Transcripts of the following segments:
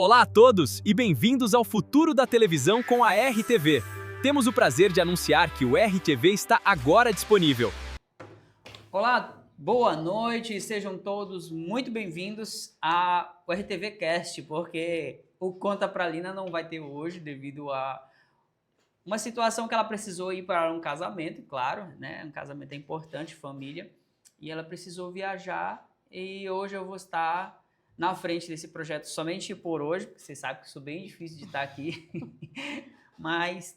Olá a todos e bem-vindos ao futuro da televisão com a RTV. Temos o prazer de anunciar que o RTV está agora disponível. Olá, boa noite, sejam todos muito bem-vindos ao RTV Cast, porque o Conta Pra Lina não vai ter hoje devido a uma situação que ela precisou ir para um casamento, claro, né? Um casamento é importante, família, e ela precisou viajar e hoje eu vou estar na frente desse projeto somente por hoje, porque você sabe que sou bem difícil de estar aqui, mas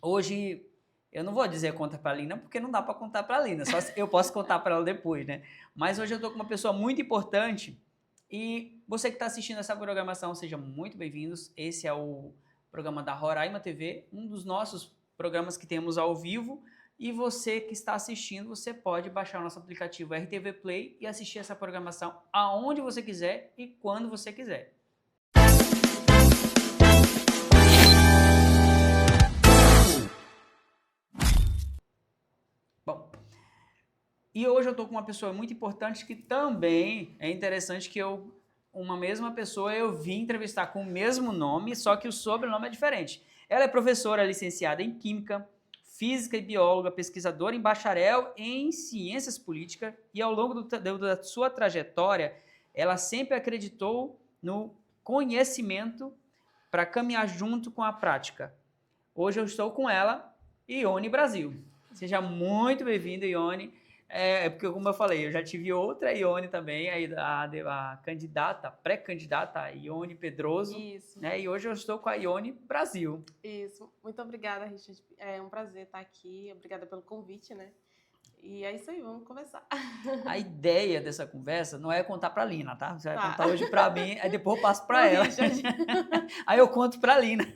hoje eu não vou dizer conta pra Lina, porque não dá para contar pra Lina, só eu posso contar para ela depois, né? Mas hoje eu tô com uma pessoa muito importante e você que está assistindo essa programação, sejam muito bem-vindos. Esse é o programa da Roraima TV, um dos nossos programas que temos ao vivo. E você que está assistindo, você pode baixar o nosso aplicativo RTV Play e assistir essa programação aonde você quiser e quando você quiser. Bom, e hoje eu estou com uma pessoa muito importante que também é interessante que uma mesma pessoa eu vim entrevistar com o mesmo nome, só que o sobrenome é diferente. Ela é professora licenciada em Química, Física e Bióloga, pesquisadora em bacharel em Ciências Políticas e ao longo da sua trajetória, ela sempre acreditou no conhecimento para caminhar junto com a prática. Hoje eu estou com ela, Ione Brasil. Seja muito bem-vinda, Ione. Porque, como eu falei, eu já tive outra Ione também, a candidata, pré-candidata, Ione Pedroso. Isso. Né? E hoje eu estou com a Ione Brasil. Isso. Muito obrigada, Richard. É um prazer estar aqui. Obrigada pelo convite, né? E é isso aí, vamos conversar. A ideia dessa conversa não é contar pra Lina, tá? Você vai contar hoje pra mim, aí depois eu passo pra ela. Aí eu conto pra Lina.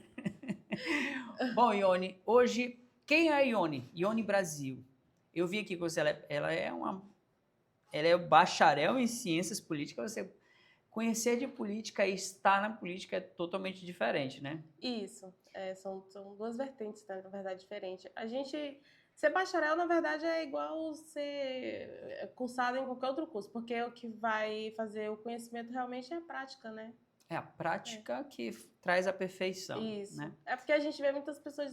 Bom, Ione, hoje, quem é a Ione? Ione Brasil. Eu vi aqui que você, ela é bacharel em ciências políticas. Você conhecer de política e estar na política é totalmente diferente, né? Isso. São duas vertentes, né, na verdade, diferentes. Ser bacharel, na verdade, é igual ser cursado em qualquer outro curso, porque o que vai fazer o conhecimento realmente é a prática, né? É a prática que traz a perfeição. Isso. Né? É porque a gente vê muitas pessoas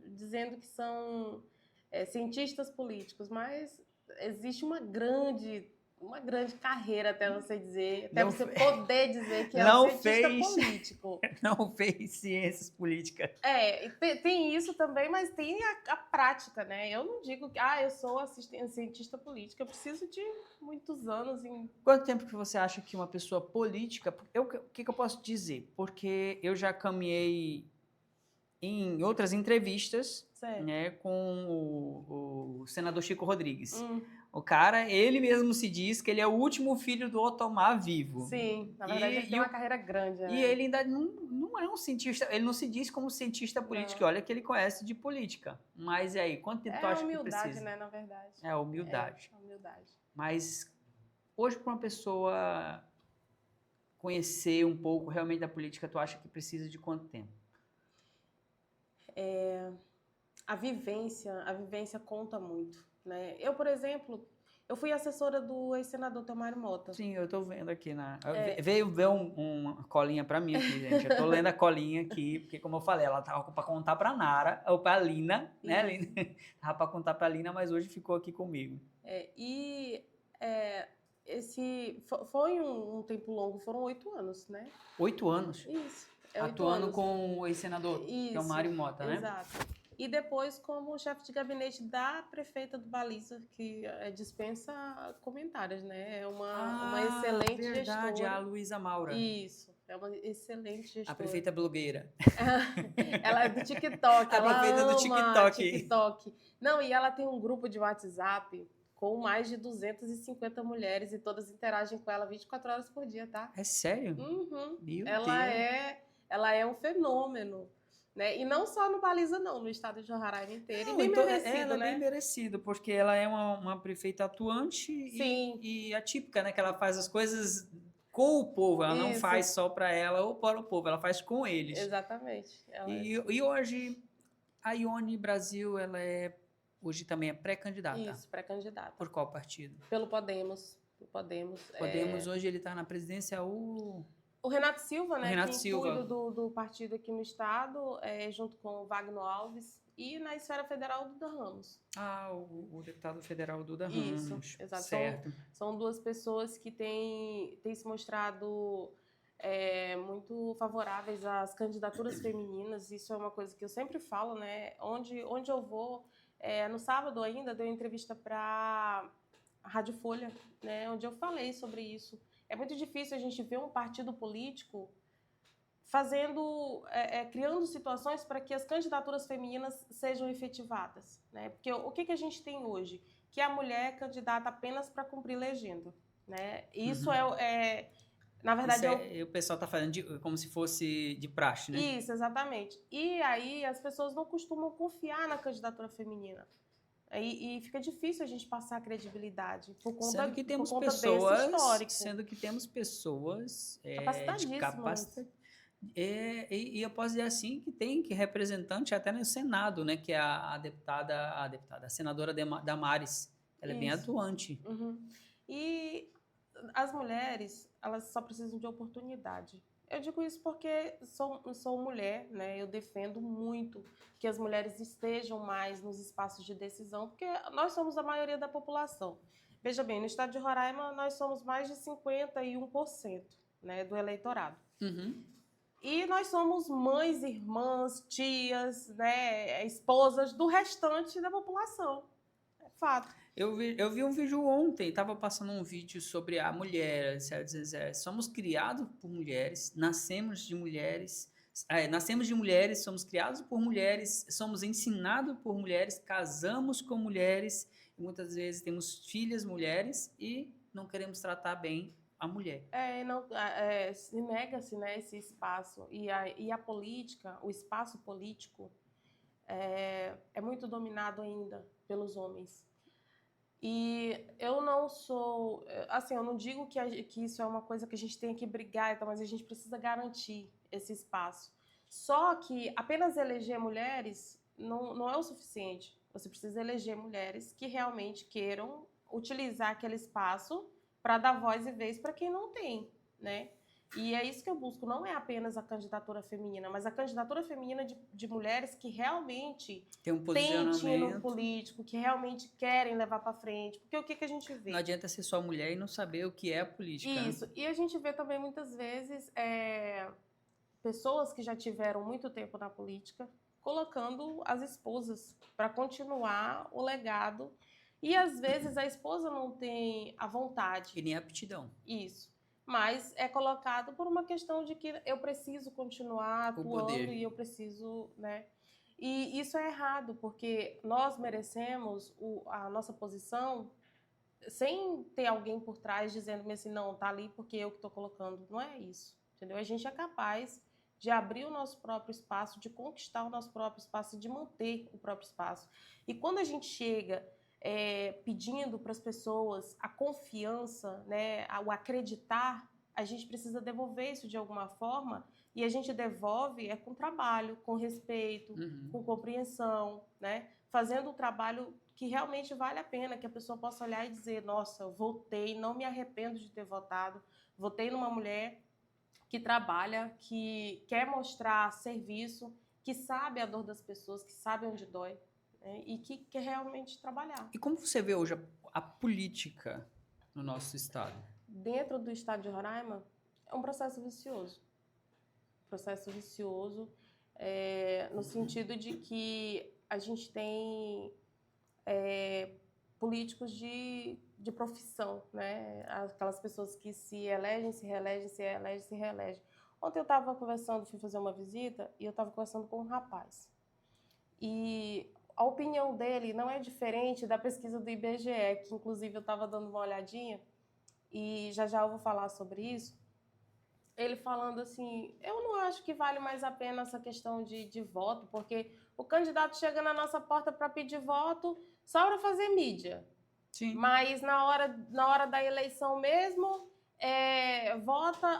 dizendo que são cientistas políticos, mas existe uma grande carreira até você dizer, até você poder dizer que é um cientista político. Não fez ciências políticas. Tem isso também, mas tem a prática, né? Eu não digo que eu sou cientista política, eu preciso de muitos anos em... Quanto tempo que você acha que uma pessoa política... O que eu posso dizer? Porque eu já caminhei em outras entrevistas, né, com o senador Chico Rodrigues. O cara, ele mesmo se diz que ele é o último filho do Otomar vivo. Sim, na verdade ele tem uma carreira grande. Né? E ele ainda não é um cientista, ele não se diz como cientista político, não. Olha que ele conhece de política. Mas e aí, quanto tempo tu acha que precisa? É humildade, né, na verdade. É humildade. É humildade. Mas hoje, para uma pessoa conhecer um pouco realmente da política, tu acha que precisa de quanto tempo? A vivência conta muito, né? Eu, por exemplo, eu fui assessora do ex-senador Mário Mota. Sim, eu tô vendo aqui veio uma colinha para mim aqui, gente. Eu tô lendo a colinha aqui, porque como eu falei, ela tava para contar para Nara, ou para Lina, né, Lina? Tava para contar para Lina, mas hoje ficou aqui comigo. Foi um tempo longo, foram 8 anos, né? 8 anos? Isso. Atuando com o ex-senador, que é o Mário Mota, né? Exato. E depois como chefe de gabinete da prefeita do Baliza, que dispensa comentários, né? É uma excelente verdade, gestora. A Luísa Maura. Isso, é uma excelente gestora. A prefeita blogueira. Ela é do TikTok. A prefeita do TikTok. Não, e ela tem um grupo de WhatsApp com mais de 250 mulheres e todas interagem com ela 24 horas por dia, tá? É sério? Uhum. Meu Ela é um fenômeno. Né? E não só no Baliza, não, no estado de Roraima inteiro. E bem merecido, ela né? É bem merecido, porque ela é uma prefeita atuante e atípica, né? Que ela faz as coisas com o povo, ela não faz só para ela ou para o povo, ela faz com eles. Exatamente. E hoje, a Ione Brasil, ela hoje também é pré-candidata. Isso, pré-candidata. Por qual partido? Pelo Podemos. Podemos, hoje ele está na presidência O Renato Silva, né? Renato que Silva. cuida do partido aqui no estado, junto com o Wagner Alves. E na esfera federal, Duda Ramos. O deputado federal Duda Isso, Ramos. exato. Certo. São duas pessoas que têm se mostrado muito favoráveis às candidaturas femininas. Isso é uma coisa que eu sempre falo, né? Onde eu vou, no sábado ainda, dei uma entrevista para a Rádio Folha, né? Onde eu falei sobre isso. É muito difícil a gente ver um partido político criando situações para que as candidaturas femininas sejam efetivadas, né? Porque o que a gente tem hoje? Que a mulher é candidata apenas para cumprir legenda, né? Isso na verdade... O pessoal está falando como se fosse de praxe, né? Isso, exatamente. E aí as pessoas não costumam confiar na candidatura feminina. E fica difícil a gente passar a credibilidade por conta desse histórico. Sendo que temos pessoas capacitadíssimas. E eu posso dizer assim que tem representante até no Senado, né? Que é a senadora Damares. Ela é bem atuante. Uhum. E as mulheres, elas só precisam de oportunidade. Eu digo isso porque sou mulher, né? Eu defendo muito que as mulheres estejam mais nos espaços de decisão, porque nós somos a maioria da população. Veja bem, no estado de Roraima, nós somos mais de 51%, né, do eleitorado. Uhum. E nós somos mães, irmãs, tias, né, esposas do restante da população. É fato. Eu vi um vídeo ontem, estava passando um vídeo sobre a mulher. Somos criados por mulheres, nascemos de mulheres, somos criados por mulheres, somos ensinados por mulheres, casamos com mulheres, e muitas vezes temos filhas mulheres e não queremos tratar bem a mulher. Se nega-se, né, esse espaço. E a política, o espaço político, é muito dominado ainda pelos homens. E eu não sou... Assim, eu não digo que isso é uma coisa que a gente tem que brigar, mas a gente precisa garantir esse espaço. Só que apenas eleger mulheres não é o suficiente. Você precisa eleger mulheres que realmente queiram utilizar aquele espaço para dar voz e vez para quem não tem, né? E é isso que eu busco, não é apenas a candidatura feminina, mas a candidatura feminina de mulheres que realmente tem um posicionamento político, que realmente querem levar para frente. Porque o que a gente vê? Não adianta ser só mulher e não saber o que é a política. Isso, e a gente vê também muitas vezes pessoas que já tiveram muito tempo na política colocando as esposas para continuar o legado. E às vezes a esposa não tem a vontade. E nem a aptidão. Isso. Mas é colocado por uma questão de que eu preciso continuar atuando e eu preciso, né? E isso é errado, porque nós merecemos a nossa posição sem ter alguém por trás dizendo assim, não, tá ali porque eu que estou colocando. Não é isso, entendeu? A gente é capaz de abrir o nosso próprio espaço, de conquistar o nosso próprio espaço, de manter o próprio espaço. E quando a gente chega pedindo para as pessoas a confiança, né, o acreditar, a gente precisa devolver isso de alguma forma, e a gente devolve com trabalho, com respeito, com compreensão, né, fazendo um trabalho que realmente vale a pena, que a pessoa possa olhar e dizer, nossa, eu votei, não me arrependo de ter votado, votei numa mulher que trabalha, que quer mostrar serviço, que sabe a dor das pessoas, que sabe onde dói, e que quer realmente trabalhar. E como você vê hoje a política no nosso estado? Dentro do estado de Roraima, é um processo vicioso. No sentido de que a gente tem políticos de profissão, né? Aquelas pessoas que se elegem, se reelegem, se elegem, se reelegem. Ontem eu estava conversando, fui fazer uma visita, e eu estava conversando com um rapaz. E a opinião dele não é diferente da pesquisa do IBGE, que inclusive eu estava dando uma olhadinha, e já eu vou falar sobre isso. Ele falando assim, eu não acho que vale mais a pena essa questão de voto, porque o candidato chega na nossa porta para pedir voto só para fazer mídia. Sim. Mas na hora da eleição mesmo,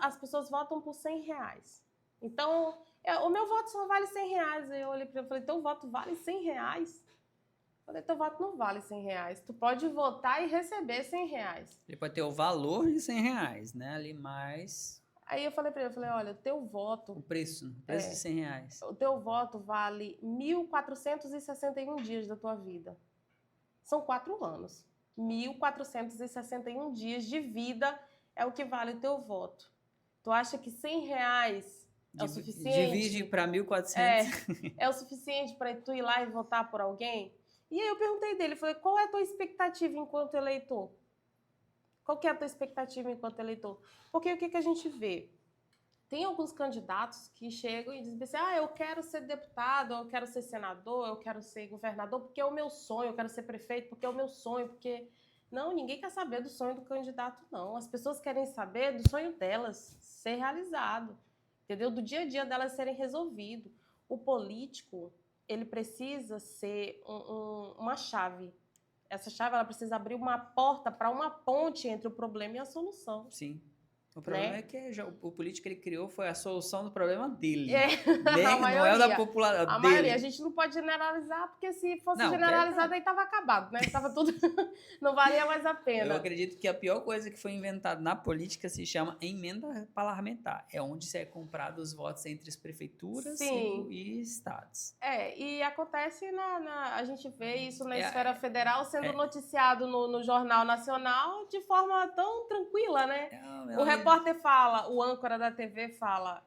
as pessoas votam por R$100. Então, o meu voto só vale R$100. Eu olhei para ele e falei, teu voto vale R$100? Eu falei, teu voto não vale R$100. Tu pode votar e receber R$100. Ele pode ter o valor de R$100, né? Ali mais... Aí eu falei para ele, olha, o teu voto... O preço de R$100. O teu voto vale 1.461 dias da tua vida. São 4 anos. 1.461 dias de vida é o que vale o teu voto. Tu acha que R$100 é o suficiente? Divide para 1.400. É o suficiente para tu ir lá e votar por alguém? E aí eu perguntei dele, falei, qual é a tua expectativa enquanto eleitor? Qual que é a tua expectativa enquanto eleitor? Porque o que a gente vê? Tem alguns candidatos que chegam e dizem assim, eu quero ser deputado, eu quero ser senador, eu quero ser governador, porque é o meu sonho, eu quero ser prefeito, porque é o meu sonho, porque... Não, ninguém quer saber do sonho do candidato, não. As pessoas querem saber do sonho delas ser realizado, entendeu? Do dia a dia delas serem resolvido. O político, ele precisa ser uma chave. Essa chave, ela precisa abrir uma porta para uma ponte entre o problema e a solução. Sim. O problema é que o político que ele criou foi a solução do problema dele. Não é o da população dele. A maioria. A gente não pode generalizar, porque se fosse generalizado, aí estava acabado, né? Tava tudo... não valia mais a pena. Eu acredito que a pior coisa que foi inventada na política se chama emenda parlamentar. É onde se é comprado os votos entre as prefeituras e estados. E acontece a gente vê isso na esfera federal sendo noticiado no Jornal Nacional de forma tão tranquila, né? O repórter fala, o âncora da TV fala,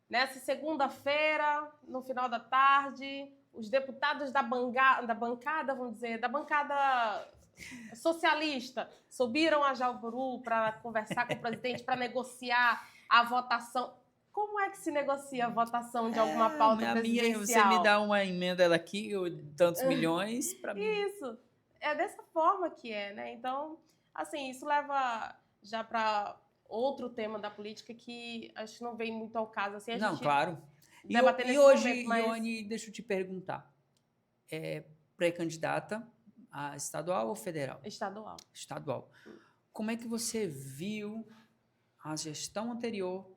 nessa segunda-feira, no final da tarde, os deputados da bancada, vamos dizer, da bancada socialista, subiram a Jauru para conversar com o presidente, para negociar a votação. Como é que se negocia a votação de alguma pauta presidencial? Você me dá uma emenda daqui, tantos milhões, para mim. Isso, é dessa forma que né? Então, assim, isso leva... já para outro tema da política que acho que não vem muito ao caso. Assim, claro. E hoje, Ione, deixa eu te perguntar. Pré-candidata a estadual ou federal? Estadual. Estadual. Como é que você viu a gestão anterior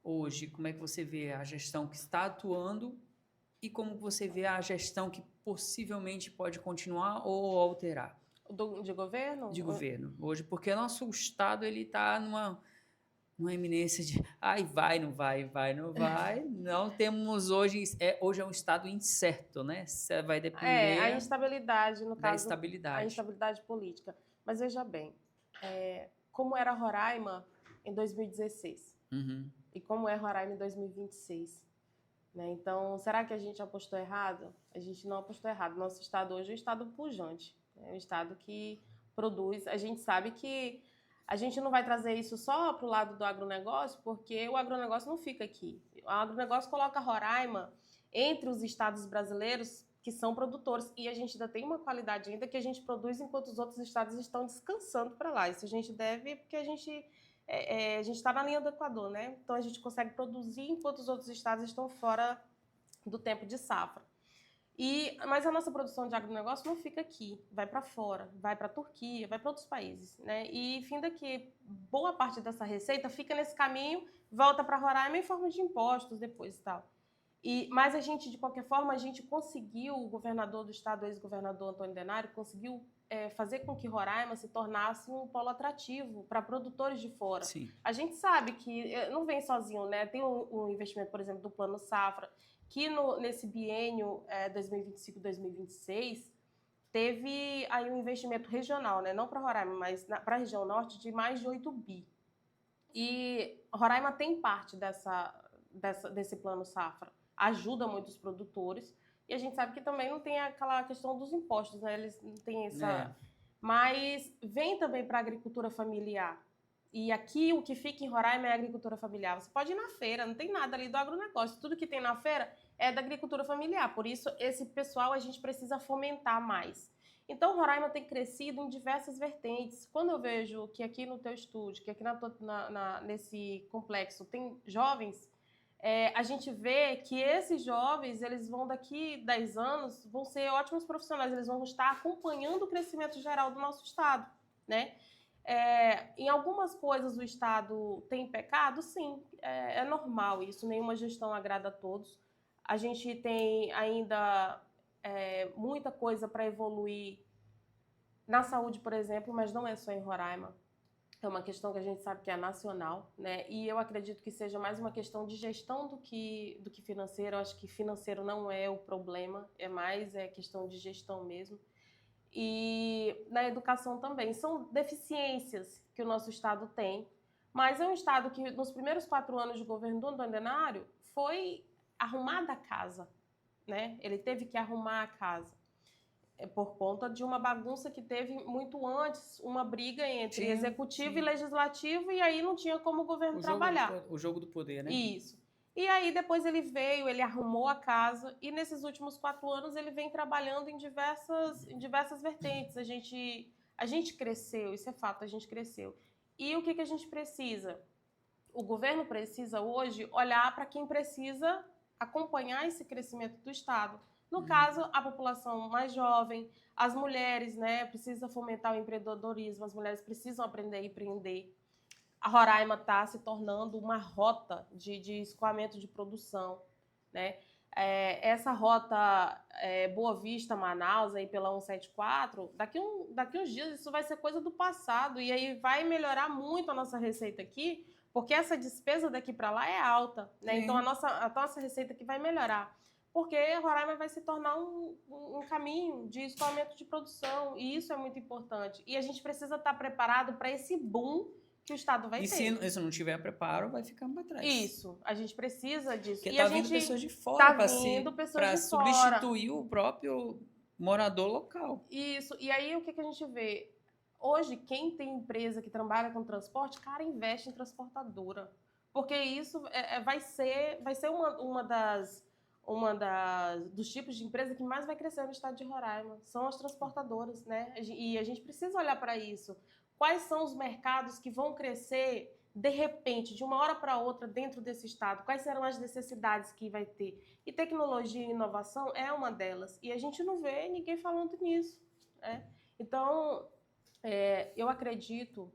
hoje? Como é que você vê a gestão que está atuando e como você vê a gestão que possivelmente pode continuar ou alterar? De governo? De governo. Hoje, porque nosso estado está numa eminência de vai, não vai, vai, não vai. Não temos hoje é um estado incerto, né? Vai depender a instabilidade, no caso. Da estabilidade. A instabilidade política. Mas veja bem, como era Roraima em 2016 e como é Roraima em 2026. Né? Então, será que a gente apostou errado? A gente não apostou errado. Nosso estado hoje é um estado pujante. É um estado que produz. A gente sabe que a gente não vai trazer isso só para o lado do agronegócio, porque o agronegócio não fica aqui. O agronegócio coloca Roraima entre os estados brasileiros que são produtores. E a gente ainda tem uma qualidade ainda que a gente produz enquanto os outros estados estão descansando para lá. Isso a gente deve porque a gente está na linha do Equador, né? Então a gente consegue produzir enquanto os outros estados estão fora do tempo de safra. Mas a nossa produção de agronegócio não fica aqui, vai para fora, vai para a Turquia, vai para outros países, né? E fim daqui, boa parte dessa receita fica nesse caminho, volta para Roraima em forma de impostos depois e tal. Mas a gente, de qualquer forma, a gente conseguiu, o governador do estado, o ex-governador Antônio Denário, conseguiu fazer com que Roraima se tornasse um polo atrativo para produtores de fora. Sim. A gente sabe que não vem sozinho, né? Tem um investimento, por exemplo, do Plano Safra, que nesse biênio 2025-2026 teve aí um investimento regional, né? Não para Roraima, mas para a região norte, de mais de 8 bi. E Roraima tem parte desse Plano Safra, ajuda muitos produtores, e a gente sabe que também não tem aquela questão dos impostos, né? Eles não têm essa... Mas vem também para a agricultura familiar. E aqui o que fica em Roraima é a agricultura familiar. Você pode ir na feira, não tem nada ali do agronegócio. Tudo que tem na feira é da agricultura familiar. Por isso, esse pessoal a gente precisa fomentar mais. Então, Roraima tem crescido em diversas vertentes. Quando eu vejo que aqui no teu estúdio, que aqui nesse complexo tem jovens, a gente vê que esses jovens, eles vão daqui 10 anos, vão ser ótimos profissionais. Eles vão estar acompanhando o crescimento geral do nosso estado, né? Em algumas coisas o Estado tem pecado, sim, é normal isso, nenhuma gestão agrada a todos. A gente tem ainda muita coisa para evoluir na saúde, por exemplo, mas não é só em Roraima. É uma questão que a gente sabe que é nacional, né? E eu acredito que seja mais uma questão de gestão do que financeiro. Eu acho que financeiro não é o problema, é questão de gestão mesmo. E na educação também. São deficiências que o nosso Estado tem, mas é um Estado que nos primeiros 4 anos de governo do Antônio Denário foi arrumada a casa, né? Ele teve que arrumar a casa. Por conta de uma bagunça que teve muito antes, uma briga entre executivo e legislativo, e aí não tinha como o governo trabalhar. O jogo do poder, né? Isso. E aí depois ele veio, ele arrumou a casa, e nesses últimos 4 anos ele vem trabalhando em diversas vertentes. A gente cresceu, isso é fato, a gente cresceu. E o que a gente precisa? O governo precisa hoje olhar para quem precisa acompanhar esse crescimento do Estado. No caso, a população mais jovem, as mulheres, né? Precisa fomentar o empreendedorismo, as mulheres precisam aprender a empreender. A Roraima está se tornando uma rota de escoamento de produção, né? Essa rota Boa Vista-Manaus, aí pela 174, daqui uns dias isso vai ser coisa do passado, e aí vai melhorar muito a nossa receita aqui, porque essa despesa daqui para lá é alta, né? Então a nossa receita aqui vai melhorar. Porque Roraima vai se tornar um caminho de escoamento de produção, e isso é muito importante. E a gente precisa estar preparado para esse boom que o Estado vai ter. E se não tiver preparo, vai ficar para trás. Isso, a gente precisa disso. Porque e tá a vindo gente pessoas de fora para substituir o próprio morador local. Isso, e aí o que a gente vê? Hoje, quem tem empresa que trabalha com transporte, cara, investe em transportadora. Porque isso vai ser dos tipos de empresa que mais vai crescer no estado de Roraima. São as transportadoras, né? E a gente precisa olhar para isso. Quais são os mercados que vão crescer de repente, de uma hora para outra, dentro desse estado? Quais serão as necessidades que vai ter? E tecnologia e inovação é uma delas. E a gente não vê ninguém falando nisso, né? Então, eu acredito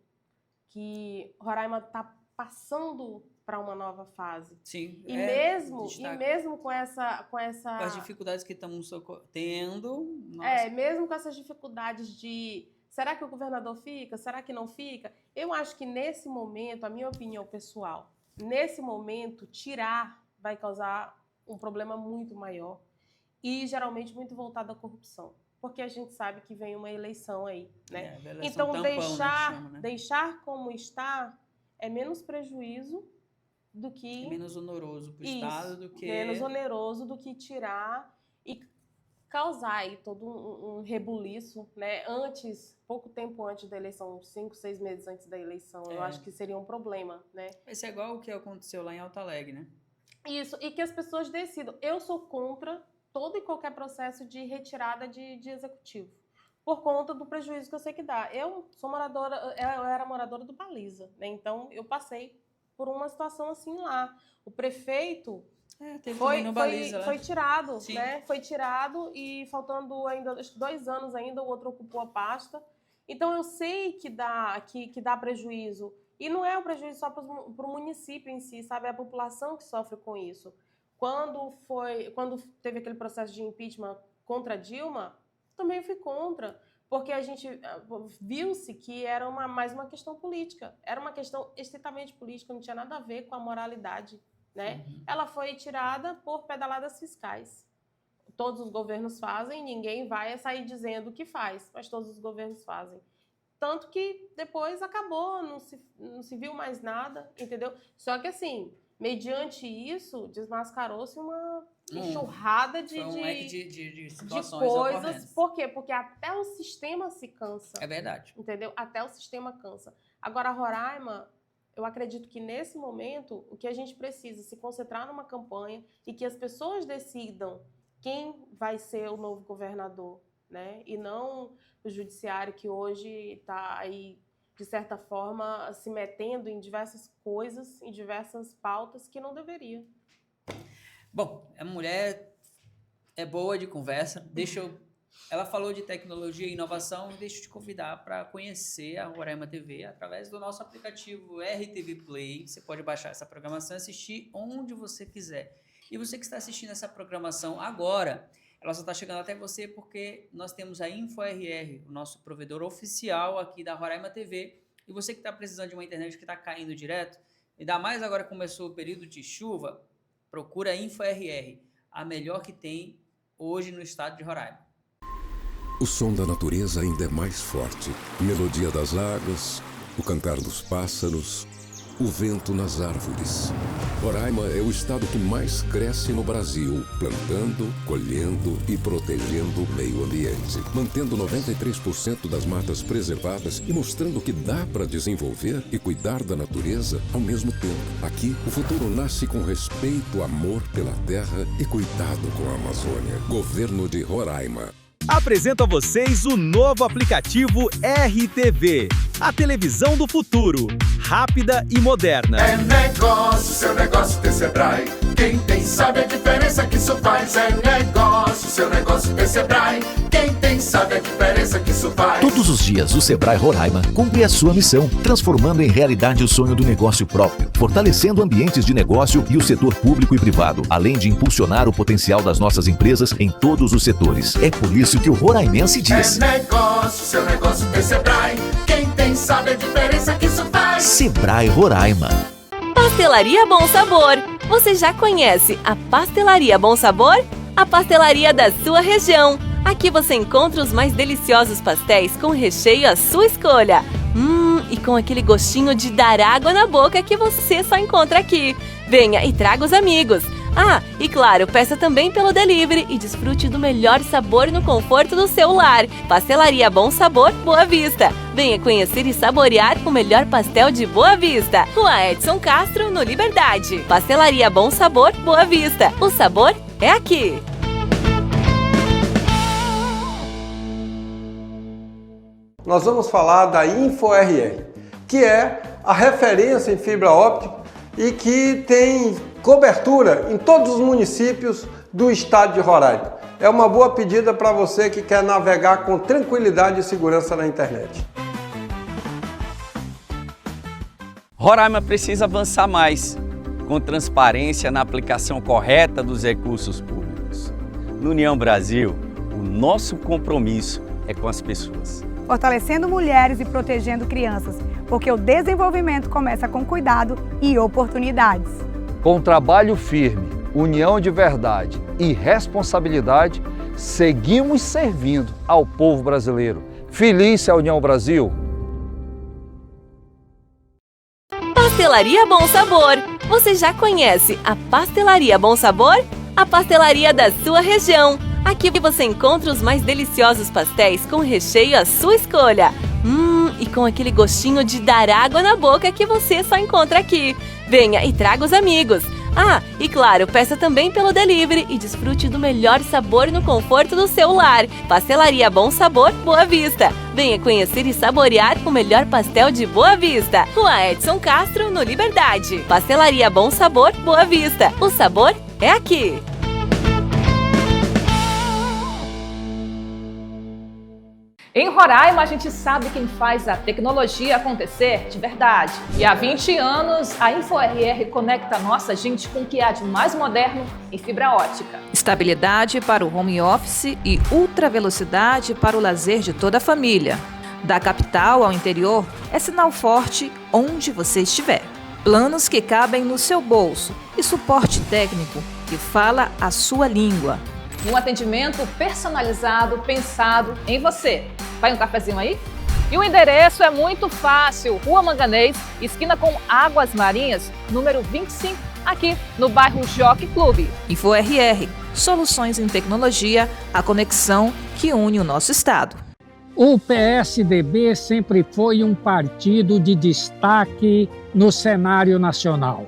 que Roraima está passando para uma nova fase. Sim. E mesmo com as dificuldades que estamos tendo. Mesmo com essas dificuldades de será que o governador fica? Será que não fica? Eu acho que nesse momento, a minha opinião pessoal, nesse momento, tirar vai causar um problema muito maior e geralmente muito voltado à corrupção. Porque a gente sabe que vem uma eleição aí, né? Então, deixar como está é menos prejuízo do que... É menos oneroso para o Estado do que... menos oneroso do que tirar e causar aí todo um rebuliço, né? Pouco tempo antes da eleição, 5, 6 meses antes da eleição, eu acho que seria um problema, né? Vai ser igual o que aconteceu lá em Alto Alegre, né? Isso, e que as pessoas decidam. Eu sou contra todo e qualquer processo de retirada de executivo, por conta do prejuízo que eu sei que dá. Eu era moradora do Baliza, né? Então eu passei por uma situação assim lá. O prefeito foi tirado, Sim. né? Foi tirado e faltando ainda acho que 2 anos ainda, o outro ocupou a pasta. Então eu sei que dá prejuízo. E não é um prejuízo só para o município em si, sabe? É a população que sofre com isso. Quando teve aquele processo de impeachment contra Dilma, também fui contra, porque a gente viu-se que era mais uma questão política, era uma questão estritamente política, não tinha nada a ver com a moralidade, né? Ela foi tirada por pedaladas fiscais. Todos os governos fazem, ninguém vai sair dizendo o que faz, mas todos os governos fazem. Tanto que depois acabou, não se viu mais nada, entendeu? Só que assim, mediante isso, desmascarou-se uma enxurrada de situações coisas. ocorrentes. Por quê? Porque até o sistema se cansa. É verdade. Entendeu? Até o sistema cansa. Agora, Roraima, eu acredito que nesse momento, o que a gente precisa é se concentrar numa campanha e que as pessoas decidam quem vai ser o novo governador, né? E não o judiciário que hoje está aí, de certa forma, se metendo em diversas coisas, em diversas pautas que não deveria. Bom, a mulher é boa de conversa. Ela falou de tecnologia e inovação, deixa eu te convidar para conhecer a Roraima TV através do nosso aplicativo RTV Play. Você pode baixar essa programação e assistir onde você quiser. E você que está assistindo essa programação agora, ela só está chegando até você porque nós temos a InfoRR, o nosso provedor oficial aqui da Roraima TV, E você que está precisando de uma internet que está caindo direto, ainda mais agora que começou o período de chuva, procura a InfoRR, a melhor que tem hoje no estado de Roraima. O som da natureza ainda é mais forte. A melodia das águas, o cantar dos pássaros, o vento nas árvores. Roraima é o estado que mais cresce no Brasil, plantando, colhendo e protegendo o meio ambiente, mantendo 93% das matas preservadas e mostrando que dá para desenvolver e cuidar da natureza ao mesmo tempo. Aqui, o futuro nasce com respeito, amor pela terra e cuidado com a Amazônia. Governo de Roraima. Apresento a vocês o novo aplicativo RTV, a televisão do futuro, rápida e moderna. É negócio, seu negócio tem Sebrae. Quem tem sabe a diferença que isso faz. É negócio, seu negócio tem Sebrae. Quem tem sabe a diferença que isso faz. Todos os dias o Sebrae Roraima cumpre a sua missão, transformando em realidade o sonho do negócio próprio, fortalecendo ambientes de negócio e o setor público e privado, além de impulsionar o potencial das nossas empresas em todos os setores. É por isso que o roraimense diz: é negócio, seu negócio tem Sebrae. Quem tem sabe a diferença que isso faz. Sebrae Roraima. Pastelaria Bom Sabor. Você já conhece a Pastelaria Bom Sabor? A pastelaria da sua região. Aqui você encontra os mais deliciosos pastéis com recheio à sua escolha. E com aquele gostinho de dar água na boca que você só encontra aqui. Venha e traga os amigos. E claro, peça também pelo delivery e desfrute do melhor sabor no conforto do seu lar. Pastelaria Bom Sabor, Boa Vista. Venha conhecer e saborear o melhor pastel de Boa Vista. Rua Edson Castro, no Liberdade. Pastelaria Bom Sabor, Boa Vista. O sabor é aqui. Nós vamos falar da InfoRR, que é a referência em fibra óptica e que tem cobertura em todos os municípios do estado de Roraima. É uma boa pedida para você que quer navegar com tranquilidade e segurança na internet. Roraima precisa avançar mais, com transparência na aplicação correta dos recursos públicos. No União Brasil, o nosso compromisso é com as pessoas. Fortalecendo mulheres e protegendo crianças, porque o desenvolvimento começa com cuidado e oportunidades. Com trabalho firme, união de verdade e responsabilidade, seguimos servindo ao povo brasileiro. Feliz é a União Brasil! Pastelaria Bom Sabor. Você já conhece a Pastelaria Bom Sabor? A pastelaria da sua região. Aqui você encontra os mais deliciosos pastéis com recheio à sua escolha. E com aquele gostinho de dar água na boca que você só encontra aqui. Venha e traga os amigos. E claro, peça também pelo delivery e desfrute do melhor sabor no conforto do seu lar. Pastelaria Bom Sabor, Boa Vista. Venha conhecer e saborear o melhor pastel de Boa Vista. Rua Edson Castro, no Liberdade. Pastelaria Bom Sabor, Boa Vista. O sabor é aqui. Em Roraima, a gente sabe quem faz a tecnologia acontecer de verdade. E há 20 anos, a InfoRR conecta a nossa gente com o que há de mais moderno em fibra ótica. Estabilidade para o home office e ultra velocidade para o lazer de toda a família. Da capital ao interior, é sinal forte onde você estiver. Planos que cabem no seu bolso e suporte técnico que fala a sua língua. Um atendimento personalizado, pensado em você. Vai um cafezinho aí? E o endereço é muito fácil. Rua Manganês, esquina com Águas Marinhas, número 25, aqui no bairro Jockey Clube. InfoRR, soluções em tecnologia, a conexão que une o nosso estado. O PSDB sempre foi um partido de destaque no cenário nacional.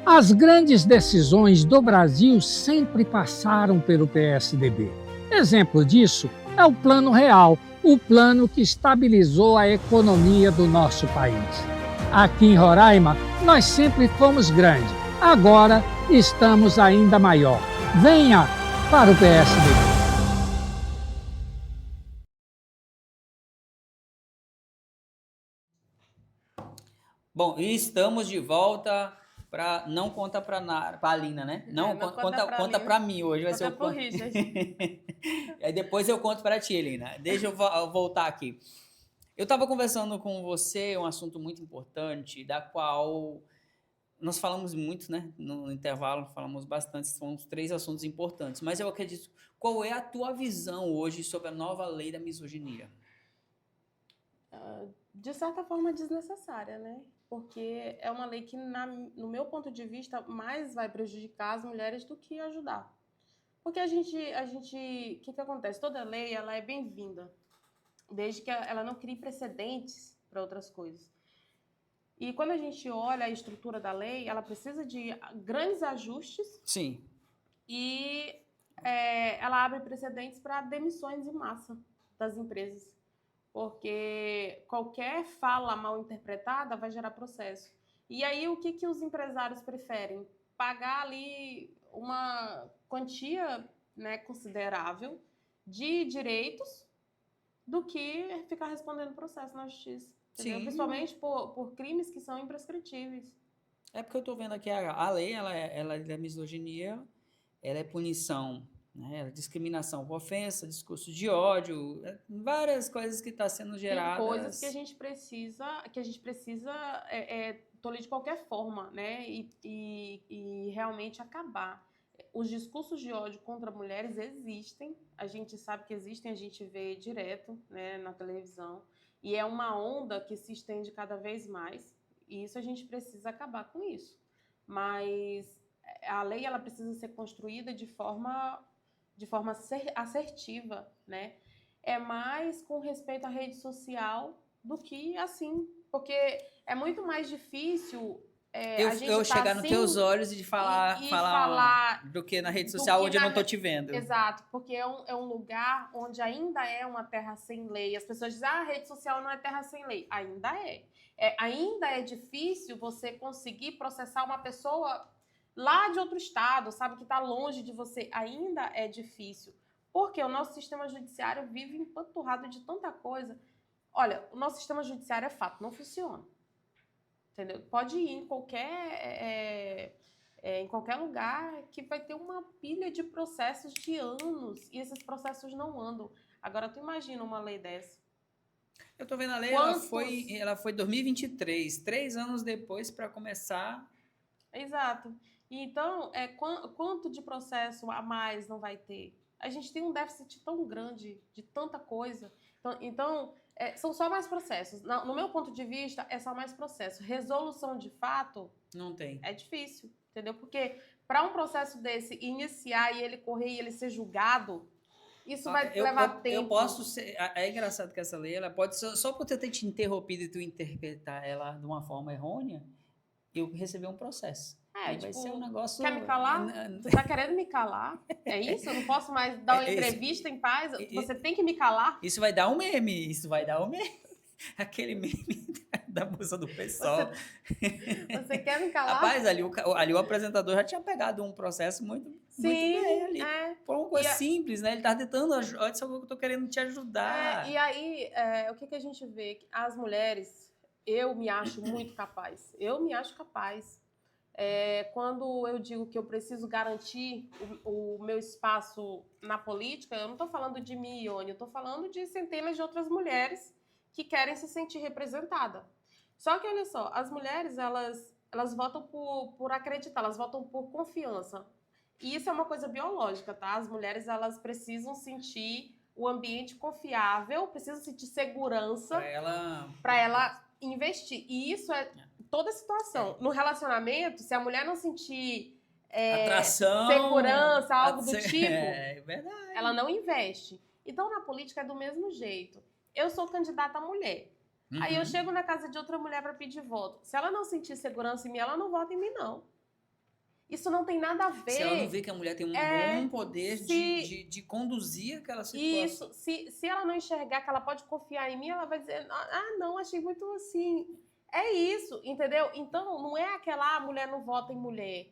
As grandes decisões do Brasil sempre passaram pelo PSDB. Exemplo disso é o Plano Real, o plano que estabilizou a economia do nosso país. Aqui em Roraima, nós sempre fomos grandes. Agora estamos ainda maior. Venha para o PSDB. Bom, e estamos de volta para não conta para a Alina, né? Não conta para mim hoje. Vai ser pro Richard. Aí depois eu conto para ti, Alina. Deixa eu voltar aqui. Eu estava conversando com você um assunto muito importante, da qual nós falamos muito, né? No intervalo, falamos bastante, são os 3 assuntos importantes. Mas eu acredito, qual é a tua visão hoje sobre a nova lei da misoginia? De certa forma, desnecessária, né? Porque é uma lei que, no meu ponto de vista, mais vai prejudicar as mulheres do que ajudar. Porque o que acontece? Toda lei, ela é bem-vinda, desde que ela não crie precedentes para outras coisas. E quando a gente olha a estrutura da lei, ela precisa de grandes ajustes. Sim. E ela abre precedentes para demissões em massa das empresas. Porque qualquer fala mal interpretada vai gerar processo. E aí, o que os empresários preferem? Pagar ali uma quantia, né, considerável de direitos do que ficar respondendo processo na justiça. Sim. Principalmente por crimes que são imprescritíveis. É porque eu estou vendo aqui a lei, ela é misoginia, ela é punição, né? Ela é discriminação por ofensa, discurso de ódio, várias coisas que estão sendo geradas. Tem coisas que a gente precisa tolir de qualquer forma, né? E realmente acabar. Os discursos de ódio contra mulheres existem, a gente sabe que existem, a gente vê direto, né, na televisão. E é uma onda que se estende cada vez mais, e isso a gente precisa acabar com isso. Mas a lei, ela precisa ser construída de forma assertiva, né? É mais com respeito à rede social do que assim, porque é muito mais difícil eu chegar nos teus olhos e falar do que na rede social onde eu não estou te vendo. Exato, porque é um lugar onde ainda é uma terra sem lei. As pessoas dizem, a rede social não é terra sem lei. Ainda é. Ainda é difícil você conseguir processar uma pessoa lá de outro estado, sabe, que está longe de você. Ainda é difícil, porque o nosso sistema judiciário vive empanturrado de tanta coisa. Olha, o nosso sistema judiciário é fato, não funciona. Entendeu? Pode ir em qualquer lugar que vai ter uma pilha de processos de anos e esses processos não andam. Agora, tu imagina uma lei dessa. Eu tô vendo a lei, ela foi 2023, 3 anos depois para começar. Exato. Então, quanto de processo a mais não vai ter? A gente tem um déficit tão grande de tanta coisa. Então são só mais processos. No meu ponto de vista, é só mais processo. Resolução de fato... Não tem. É difícil, entendeu? Porque para um processo desse iniciar e ele correr e ele ser julgado, isso vai levar tempo. Eu posso ser... É engraçado que essa lei, ela pode... Só por eu ter te interrompido e tu interpretar ela de uma forma errônea, eu recebi um processo. Vai ser um negócio... Quer me calar? Você tá querendo me calar? É isso? Eu não posso mais dar uma entrevista em paz? Você tem que me calar? Isso vai dar um meme. Aquele meme da moça do PSOL. Você quer me calar? Rapaz, ali o apresentador já tinha pegado um processo muito bem ali. Por uma coisa simples, né? Ele tá tentando, olha só que eu tô querendo te ajudar. E aí, o que a gente vê? As mulheres, eu me acho muito capaz. Eu me acho capaz. Quando eu digo que eu preciso garantir o meu espaço na política, eu não estou falando de mim e Ione, eu estou falando de centenas de outras mulheres que querem se sentir representadas. Só que, olha só, as mulheres, elas votam por acreditar, elas votam por confiança. E isso é uma coisa biológica, tá? As mulheres, elas precisam sentir o ambiente confiável, precisam sentir segurança para ela investir. E isso é toda situação. No relacionamento, se a mulher não sentir atração, segurança, algo do tipo, verdade. Ela não investe. Então, na política é do mesmo jeito. Eu sou candidata a mulher. Aí eu chego na casa de outra mulher para pedir voto. Se ela não sentir segurança em mim, ela não vota em mim, não. Isso não tem nada a ver. Se ela não vê que a mulher tem um bom poder de conduzir aquela situação. Isso. Se ela não enxergar que ela pode confiar em mim, ela vai dizer, não, achei muito assim. É isso, entendeu? Então, não é aquela, mulher não vota em mulher.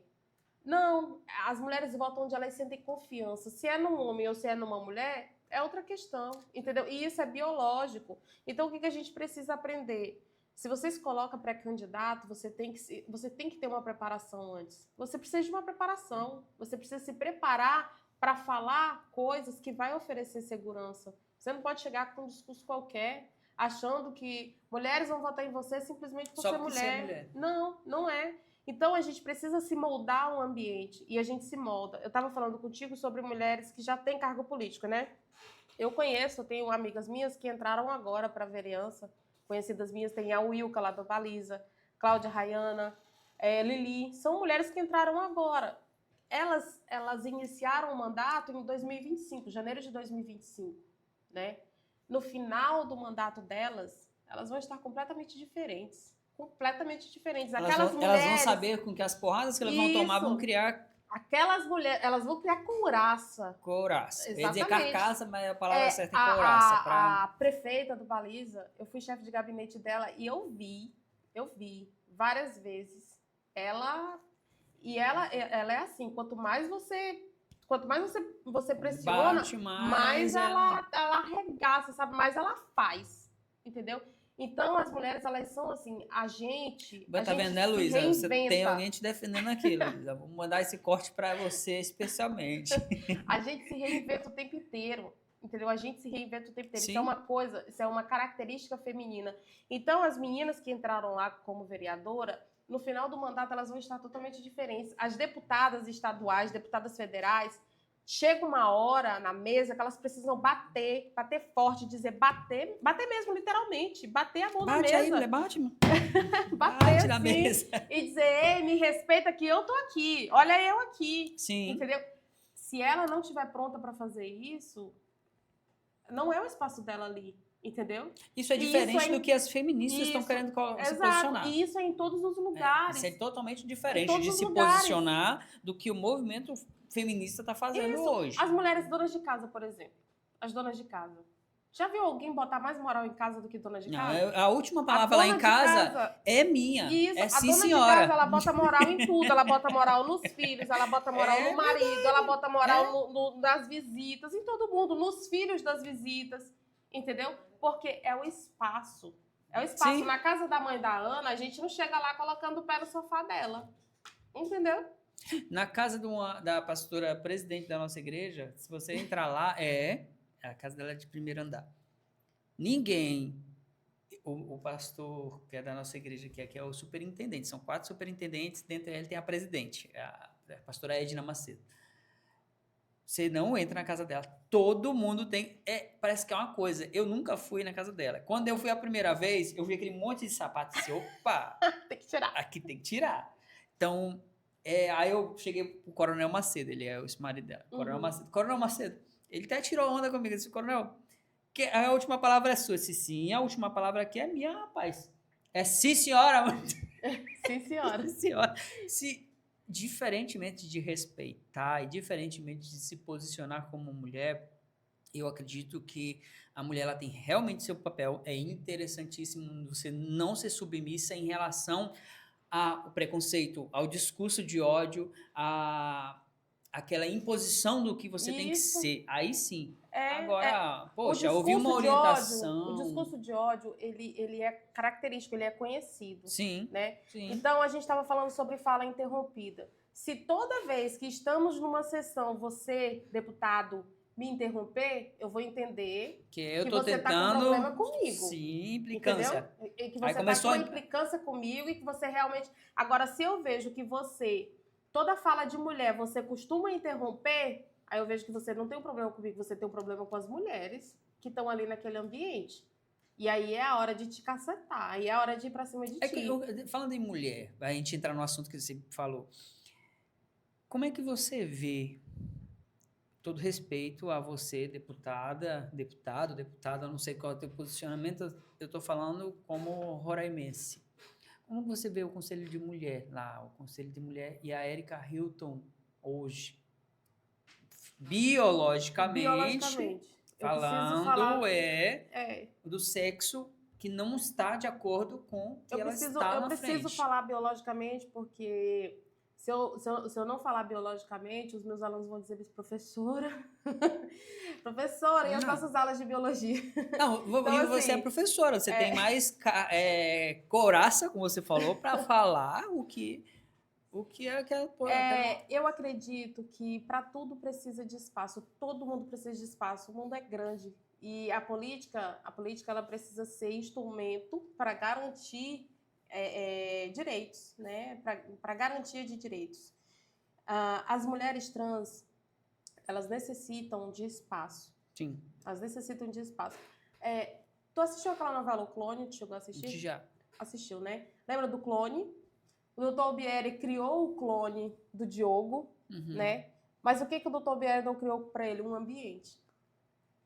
Não, as mulheres votam onde elas sentem confiança. Se é num homem ou se é numa mulher, é outra questão, entendeu? E isso é biológico. Então, o que a gente precisa aprender? Se você se coloca pré-candidato, você tem que ter uma preparação antes. Você precisa de uma preparação. Você precisa se preparar para falar coisas que vai oferecer segurança. Você não pode chegar com um discurso qualquer. achando que mulheres vão votar em você simplesmente por Só ser por mulher. ser mulher. Não, não é. Então, a gente precisa se moldar um ambiente, e a gente se molda. Eu estava falando contigo sobre mulheres que já têm cargo político, né? Eu tenho amigas minhas que entraram agora para a vereança, conhecidas minhas, tem a Wilka lá do Baliza, Cláudia Rayana, Lili, são mulheres que entraram agora. Elas iniciaram o mandato em 2025, janeiro de 2025, né? No final do mandato delas, elas vão estar completamente diferentes. Completamente diferentes. Elas vão saber com que as porradas que elas vão tomar vão criar... Aquelas mulheres, elas vão criar couraça. Couraça. Eu ia dizer Exatamente. carcaça, mas a palavra certa é couraça. A prefeita do Baliza, eu fui chefe de gabinete dela e eu vi várias vezes ela é assim, quanto mais você pressiona, bate mais ela arregaça, sabe? Mais ela faz, entendeu? Então, as mulheres, elas são assim, a gente vendo, né, Luísa? Você reinventa. tem alguém te defendendo aqui, Luísa. Vou mandar esse corte para você especialmente. A gente se reinventa o tempo inteiro, entendeu? A gente se reinventa o tempo inteiro. Sim. Isso é uma característica feminina. Então, as meninas que entraram lá como vereadora, no final do mandato, elas vão estar totalmente diferentes. As deputadas estaduais, deputadas federais, chega uma hora na mesa que elas precisam bater forte, dizer bater mesmo, literalmente, bater a mão na mesa. Bate aí, mulher, bate, mano. Bater na assim, mesa. e dizer, ei, me respeita que eu tô aqui, olha eu aqui. Sim. Entendeu? Se ela não estiver pronta para fazer isso, não é o espaço dela ali, entendeu? Isso é diferente do que as feministas estão querendo se posicionar. E isso é em todos os lugares. Isso é totalmente diferente de se posicionar do que o movimento feminista está fazendo hoje. As mulheres donas de casa, por exemplo. As donas de casa. Já viu alguém botar mais moral em casa do que dona de casa? A última palavra lá em casa é minha. Isso, é sim, senhora. A dona de casa, ela bota moral em tudo. Ela bota moral nos filhos, ela bota moral no marido, ela bota moral nas visitas, em todo mundo, nos filhos das visitas. Entendeu? Porque é o espaço. É o espaço. Sim. Na casa da mãe da Ana, a gente não chega lá colocando o pé no sofá dela. Entendeu? Na casa da pastora presidente da nossa igreja, se você entrar lá, a casa dela é de primeiro andar. Ninguém, o pastor que é da nossa igreja, que aqui é o superintendente, são 4 superintendentes, dentre eles tem a presidente, a pastora Edna Macedo. Você não entra na casa dela, todo mundo tem, parece que é uma coisa, eu nunca fui na casa dela. Quando eu fui a primeira vez, eu vi aquele monte de sapato e disse, opa, tem que tirar. Aqui tem que tirar. Então, aí eu cheguei pro Coronel Macedo, ele é o marido dela, Coronel Macedo, ele até tirou onda comigo, disse, Coronel, a última palavra é sua, sim, a última palavra aqui é minha, rapaz. É sim, senhora. Sim, senhora. Sim, senhora. Diferentemente de respeitar e diferentemente de se posicionar como mulher, eu acredito que a mulher ela tem realmente seu papel, é interessantíssimo você não ser submissa em relação ao preconceito, ao discurso de ódio, aquela imposição do que você tem que ser. Aí sim. Agora, poxa, ouvir uma orientação... O discurso de ódio, ele é característico, ele é conhecido. Sim, né? Sim. Então, a gente estava falando sobre fala interrompida. Se toda vez que estamos numa sessão, você, deputado, me interromper, eu vou entender que eu tô você tentando... tá com problema comigo. Sim, implicância. Entendeu? E que você tá com uma implicância comigo e que você realmente... Agora, se eu vejo que você, toda fala de mulher, você costuma interromper, aí eu vejo que você não tem um problema comigo, você tem um problema com as mulheres que estão ali naquele ambiente. E aí é a hora de te cacetar, aí é a hora de ir pra cima de ti. Falando em mulher, a gente entrar no assunto que você falou, como é que você vê, todo respeito a você, deputada, eu não sei qual é o teu posicionamento, eu estou falando como roraimense. Como você vê o Conselho de Mulher lá, o Conselho de Mulher e a Erika Hilton hoje? Biologicamente falando, do sexo que não está de acordo com o que ela está na frente. Eu preciso falar biologicamente porque... Se eu não falar biologicamente, os meus alunos vão dizer, professora, e as nossas aulas de biologia? Não, então, você é professora, você tem mais couraça, como você falou, para falar o que é que eu acredito que para tudo precisa de espaço, todo mundo precisa de espaço, o mundo é grande E a política ela precisa ser instrumento para garantir direitos, né? Para garantia de direitos. As mulheres trans, elas necessitam de espaço. Sim. Elas necessitam de espaço. Tu assistiu aquela novela O Clone? Tu chegou a assistir? Já. Assistiu, né? Lembra do Clone? O Dr. Albieri criou o clone do Diogo, né? Mas o que o Dr. Albieri não criou para ele? Um ambiente.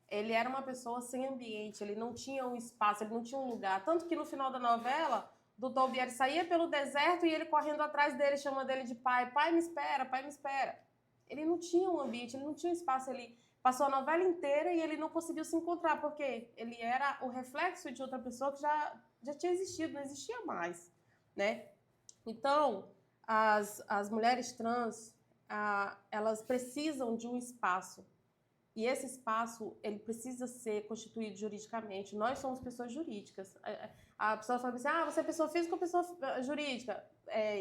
Ele era uma pessoa sem ambiente, ele não tinha um espaço, ele não tinha um lugar. Tanto que no final da novela, o Dr. Albieri saía pelo deserto e ele correndo atrás dele, chamando ele de pai. Pai, me espera, pai, me espera. Ele não tinha um ambiente, ele não tinha um espaço. Ele passou a novela inteira e ele não conseguiu se encontrar, porque ele era o reflexo de outra pessoa que já tinha existido, não existia mais, né? Então, as mulheres trans, elas precisam de um espaço. E esse espaço, ele precisa ser constituído juridicamente. Nós somos pessoas jurídicas. A pessoa fala assim, você é pessoa física ou pessoa jurídica?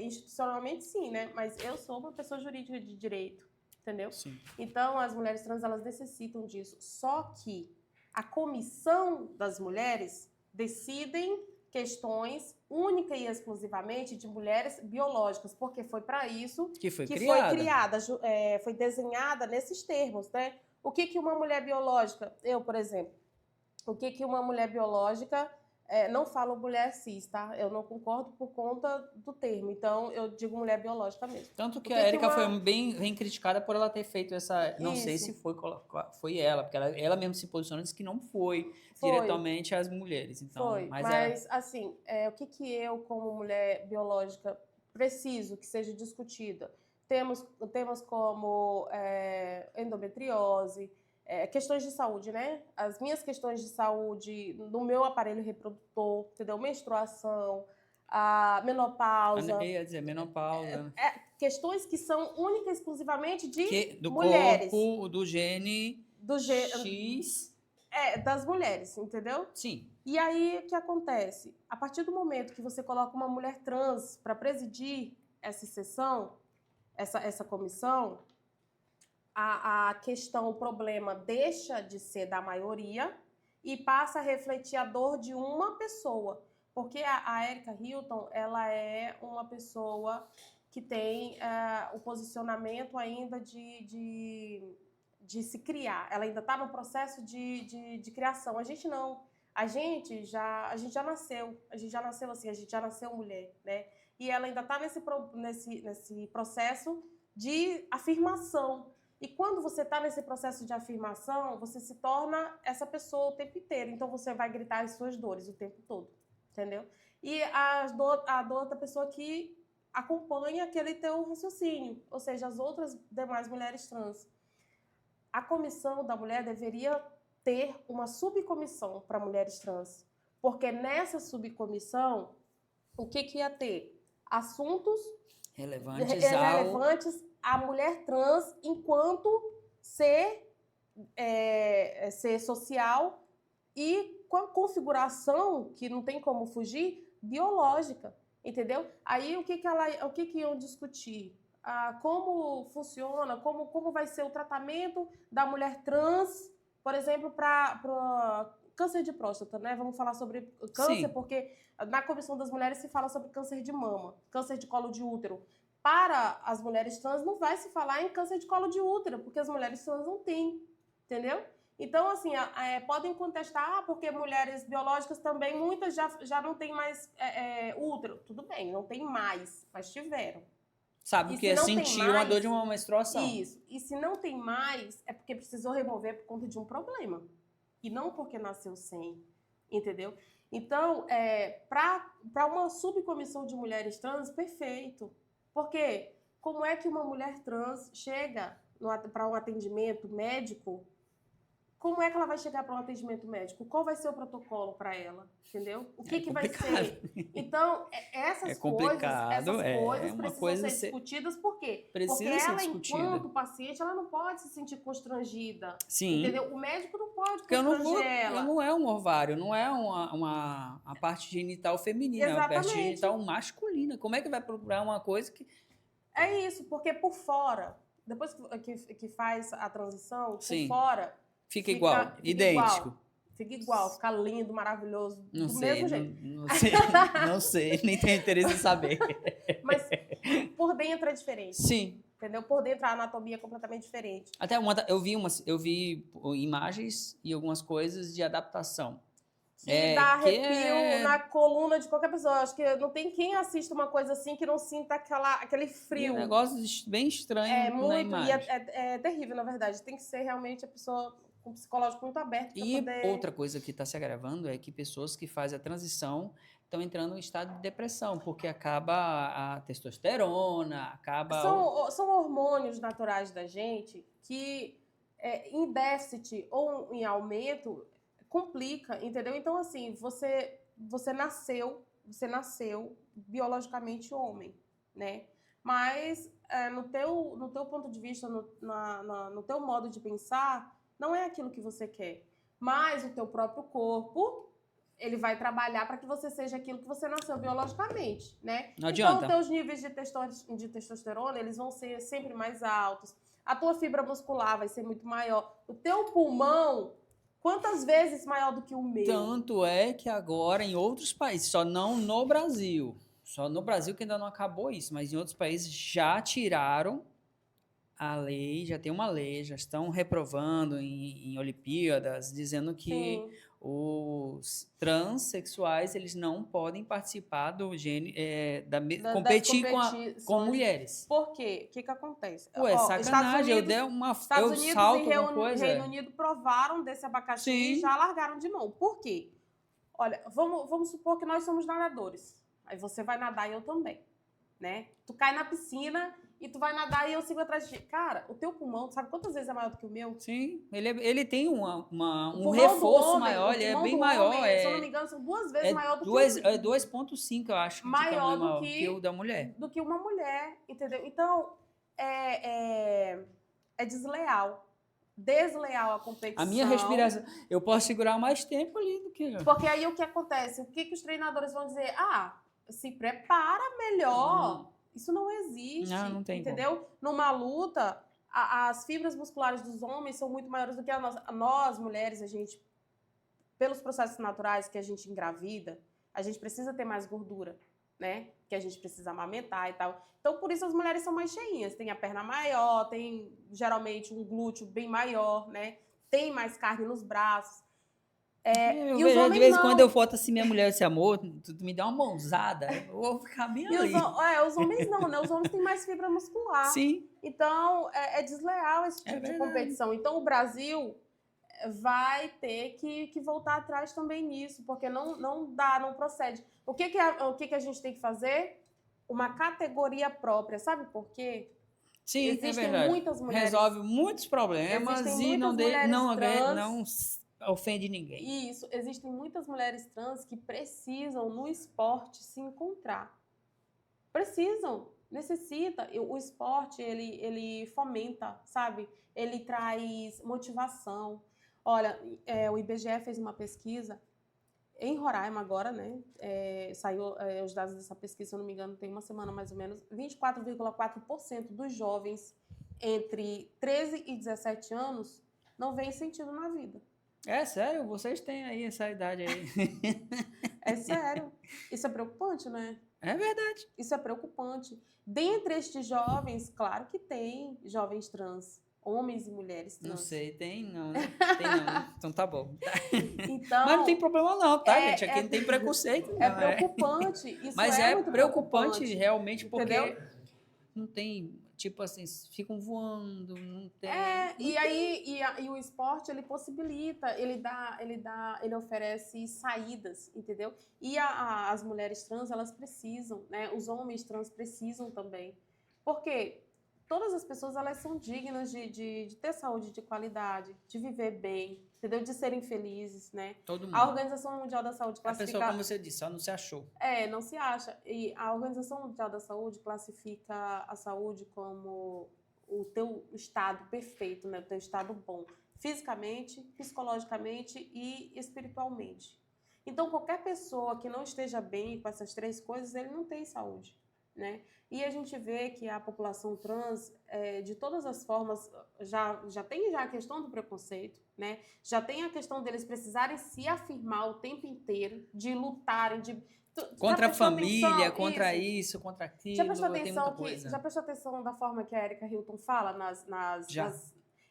Institucionalmente, sim, né? Mas eu sou uma pessoa jurídica de direito, entendeu? Sim. Então, as mulheres trans, elas necessitam disso. Só que a comissão das mulheres decidem questões única e exclusivamente de mulheres biológicas, porque foi para isso que foi criada, foi desenhada nesses termos, né? O que uma mulher biológica, eu, por exemplo, o que uma mulher biológica, não falo mulher cis, tá? Eu não concordo por conta do termo, então eu digo mulher biológica mesmo. Tanto que a Érica foi bem criticada por ela ter feito essa... Não Isso. sei se foi ela, porque ela mesma se posicionou e disse que não foi diretamente às mulheres. Então, foi, mas assim, o que eu, como mulher biológica, preciso que seja discutida? Temos como endometriose, questões de saúde, né? As minhas questões de saúde no meu aparelho reprodutor, entendeu? Menstruação, a menopausa. Eu ia dizer, menopausa. Questões que são única e exclusivamente de do mulheres. Corpo, do gene X. Das mulheres, entendeu? Sim. E aí, o que acontece? A partir do momento que você coloca uma mulher trans para presidir essa sessão, essa comissão, a questão, o problema deixa de ser da maioria e passa a refletir a dor de uma pessoa. Porque a Erika Hilton, ela é uma pessoa que tem o posicionamento ainda de se criar. Ela ainda está no processo de criação. A gente não. A gente já nasceu. A gente já nasceu assim, a gente já nasceu mulher, né? E ela ainda está nesse processo de afirmação. E quando você está nesse processo de afirmação, você se torna essa pessoa o tempo inteiro. Então, você vai gritar as suas dores o tempo todo, entendeu? E a dor da pessoa que acompanha aquele teu raciocínio, ou seja, as outras demais mulheres trans. A comissão da mulher deveria ter uma subcomissão para mulheres trans, porque nessa subcomissão, o que ia ter? Assuntos relevantes à mulher trans enquanto ser social e com a configuração, que não tem como fugir, biológica, entendeu? Aí o que iam discutir? Como funciona, como vai ser o tratamento da mulher trans, por exemplo, para câncer de próstata, né? Vamos falar sobre câncer, porque na Comissão das Mulheres se fala sobre câncer de mama, câncer de colo de útero. Para as mulheres trans não vai se falar em câncer de colo de útero, porque as mulheres trans não têm, entendeu? Então, assim, podem contestar, porque mulheres biológicas também, muitas já não têm mais útero. Tudo bem, não tem mais, mas tiveram. Sabe o que é sentir uma dor de uma menstruação. Isso. E se não tem mais, é porque precisou remover por conta de um problema. E não porque nasceu sem, entendeu? Então, para uma subcomissão de mulheres trans, perfeito. Porque como é que uma mulher trans chega para um atendimento médico? Como é que ela vai chegar para um atendimento médico? Qual vai ser o protocolo para ela? Entendeu? O que vai ser? Então, essas coisas precisam ser discutidas. Por quê? Porque ela, enquanto paciente, ela não pode se sentir constrangida. Sim. Entendeu? O médico não pode constranger ela. Não é um ovário, não é a parte genital feminina, Exatamente. É a parte genital masculina. Como é que vai procurar uma coisa que... É isso, porque por fora, depois que faz a transição, Sim. por fora... Fica igual, idêntico. Fica igual, fica lindo, maravilhoso, Não do sei, mesmo jeito. não sei, nem tenho interesse em saber. Mas por dentro é diferente. Sim. Entendeu? Por dentro a anatomia é completamente diferente. Até eu vi imagens e algumas coisas de adaptação. Que dá arrepio na coluna de qualquer pessoa. Acho que não tem quem assista uma coisa assim que não sinta aquele frio. É um negócio bem estranho na imagem. É terrível, na verdade. Tem que ser realmente a pessoa com o psicológico muito aberto para poder... Outra coisa que está se agravando é que pessoas que fazem a transição estão entrando em estado de depressão, porque acaba a testosterona, acaba... São hormônios naturais da gente que, em déficit ou em aumento, complica, entendeu? Então, assim, você nasceu biologicamente homem, né? Mas, no teu ponto de vista, no teu modo de pensar, não é aquilo que você quer. Mas o teu próprio corpo, ele vai trabalhar para que você seja aquilo que você nasceu biologicamente, né? Não adianta. Então, teus níveis de testosterona, eles vão ser sempre mais altos. A tua fibra muscular vai ser muito maior. O teu pulmão, quantas vezes maior do que o meu? Tanto é que agora, em outros países, só no Brasil que ainda não acabou isso, mas em outros países já tiraram a lei, já tem uma lei, já estão reprovando em Olimpíadas, dizendo que Sim. os transexuais eles não podem participar do competir com mulheres. Por quê? O que Sacanagem, acontece? eu salto uma coisa. Reino Unido provaram desse abacaxi Sim. e já largaram de mão. Por quê? Olha, vamos supor que nós somos nadadores. Aí você vai nadar e eu também, né? Tu cai na piscina e tu vai nadar e eu sigo atrás de ti. Cara, o teu pulmão, sabe quantas vezes é maior do que o meu? Sim, ele tem um reforço maior, ele é bem maior. Se eu não me engano, são 2 vezes maior do que o 2,5, eu acho. maior do que o da mulher. Do que uma mulher, entendeu? Então, é desleal. Desleal a competição. A minha respiração, eu posso segurar mais tempo ali do que... Porque aí o que acontece? O que os treinadores vão dizer? Se prepara melhor. Isso não existe. Não tem entendeu? como. Numa luta, as fibras musculares dos homens são muito maiores do que a nossa. Nós, mulheres, a gente, pelos processos naturais que a gente engravida, a gente precisa ter mais gordura, né? Que a gente precisa amamentar e tal. Então, por isso as mulheres são mais cheinhas. Tem a perna maior, tem geralmente um glúteo bem maior, né? Tem mais carne nos braços. Eu vejo, de vez em quando eu foto assim, minha mulher, esse amor, tu me dá uma mãozada, eu vou ficar bem ali. Os homens não, né? Os homens têm mais fibra muscular. Sim. Então, é desleal esse tipo de competição. Então, o Brasil vai ter que voltar atrás também nisso, porque não procede. O que a gente tem que fazer? Uma categoria própria. Sabe por quê? Sim, existem muitas mulheres. Resolve muitos problemas e não ofende ninguém. Isso. Existem muitas mulheres trans que precisam, no esporte, se encontrar. Precisam. Necessita. O esporte, ele fomenta, sabe? Ele traz motivação. Olha, o IBGE fez uma pesquisa em Roraima agora, né? Saiu os dados dessa pesquisa, se eu não me engano, tem uma semana mais ou menos. 24,4% dos jovens entre 13 e 17 anos não veem sentido na vida. É sério? Vocês têm aí essa idade aí. É sério. Isso é preocupante, né? É verdade. Isso é preocupante. Dentre estes jovens, claro que tem jovens trans, homens e mulheres trans. Não sei, tem não, né? Tem não. Então tá bom. Então, mas não tem problema não, tá, gente? Aqui não tem preconceito. É preocupante. Isso mas é muito preocupante realmente, porque entendeu? Não tem, tipo assim, ficam voando, não tem... E o esporte, ele possibilita, ele oferece saídas, entendeu? E as mulheres trans, elas precisam, né? Os homens trans precisam também. Por quê? Todas as pessoas, elas são dignas de ter saúde de qualidade, de viver bem, entendeu? De serem felizes, né? Todo mundo. A Organização Mundial da Saúde classifica... A pessoa, como você disse, só não se achou. Não se acha. E a Organização Mundial da Saúde classifica a saúde como o teu estado perfeito, né? O teu estado bom. Fisicamente, psicologicamente e espiritualmente. Então, qualquer pessoa que não esteja bem com essas 3 coisas, ele não tem saúde. né? E a gente vê que a população trans, de todas as formas, já tem a questão do preconceito, né? Já tem a questão deles precisarem se afirmar o tempo inteiro, de lutarem, contra a família, contra isso, contra aquilo. Já prestou atenção da forma que a Erika Hilton fala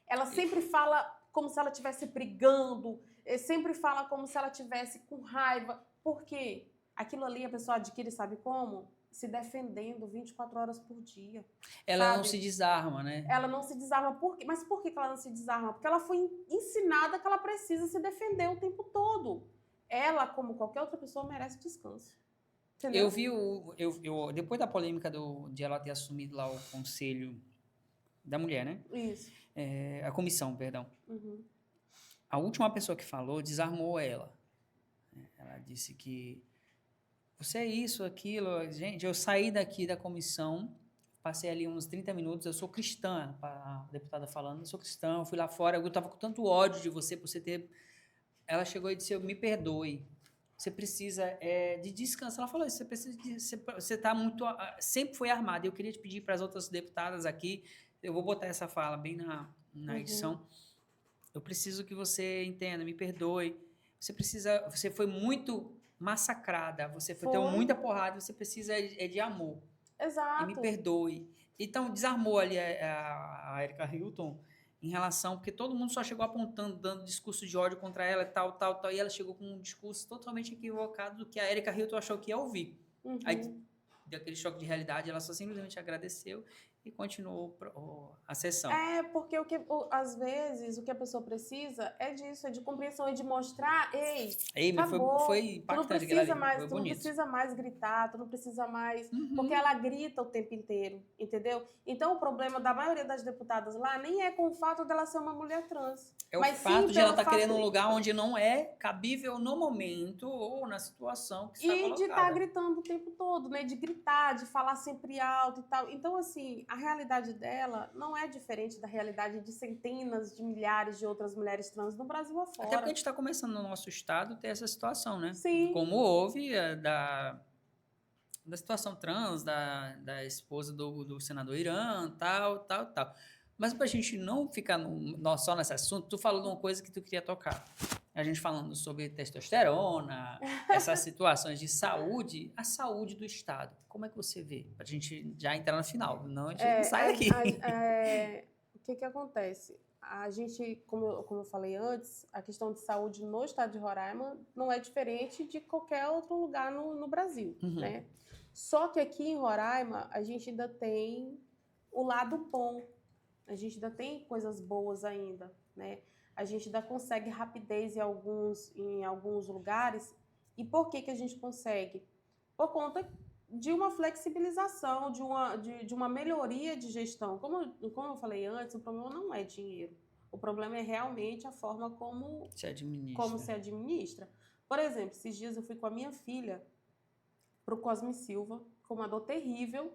ela sempre fala como se ela estivesse brigando, sempre fala como se ela estivesse com raiva. Por quê? Aquilo ali a pessoa adquire, sabe como? Se defendendo 24 horas por dia. Ela sabe? não se desarma, né? Ela não se desarma. Por quê? Mas por que ela não se desarma? Porque ela foi ensinada que ela precisa se defender o tempo todo. Ela, como qualquer outra pessoa, merece descanso. Entendeu? Eu vi depois da polêmica de ela ter assumido lá o conselho da mulher, né? Isso. A comissão, perdão. Uhum. A última pessoa que falou desarmou ela. Ela disse que você é isso, aquilo. Gente, eu saí daqui da comissão, passei ali uns 30 minutos, eu sou cristã, a deputada falando, eu sou cristã, eu fui lá fora, eu estava com tanto ódio de você, por você ter... Ela chegou e disse, me perdoe, você precisa de descanso. Ela falou, você precisa você está muito... Sempre foi armada. Eu queria te pedir para as outras deputadas aqui, eu vou botar essa fala bem na edição, eu preciso que você entenda, me perdoe, você foi muito massacrada, você deu muita porrada, você precisa de amor. Exato. E me perdoe. Então, desarmou ali a Erika Hilton em relação, porque todo mundo só chegou apontando, dando discurso de ódio contra ela, tal, e ela chegou com um discurso totalmente equivocado do que a Erika Hilton achou que ia ouvir. Aí, deu aquele choque de realidade, ela só simplesmente agradeceu e continuou a sessão. Porque às vezes o que a pessoa precisa é disso, é de compreensão, é de mostrar, mas foi impactante. Tu não precisa mais gritar, tu não precisa mais... Porque ela grita o tempo inteiro, entendeu? Então o problema da maioria das deputadas lá nem é com o fato dela ser uma mulher trans. É o fato de ela estar querendo um lugar onde não é cabível no momento ou na situação que está colocada. E de estar gritando o tempo todo, né? De gritar, de falar sempre alto e tal. Então, assim, a realidade dela não é diferente da realidade de centenas de milhares de outras mulheres trans no Brasil afora. Até porque a gente está começando no nosso estado a ter essa situação, né? Sim. Como houve da situação trans, da esposa do senador Irã, tal. Mas pra gente não ficar só nesse assunto, tu falou de uma coisa que tu queria tocar. A gente falando sobre testosterona, essas situações de saúde, a saúde do Estado. Como é que você vê? Pra gente já entrar no final, não a gente não sai daqui. O que acontece? A gente, como eu falei antes, a questão de saúde no estado de Roraima não é diferente de qualquer outro lugar no Brasil, né? Só que aqui em Roraima, a gente ainda tem o lado bom. A gente ainda tem coisas boas ainda, né? A gente ainda consegue rapidez em alguns lugares. E por que a gente consegue? Por conta de uma flexibilização, de uma melhoria de gestão. Como eu falei antes, o problema não é dinheiro. O problema é realmente a forma como se administra. Por exemplo, esses dias eu fui com a minha filha para o Cosme Silva, com uma dor terrível.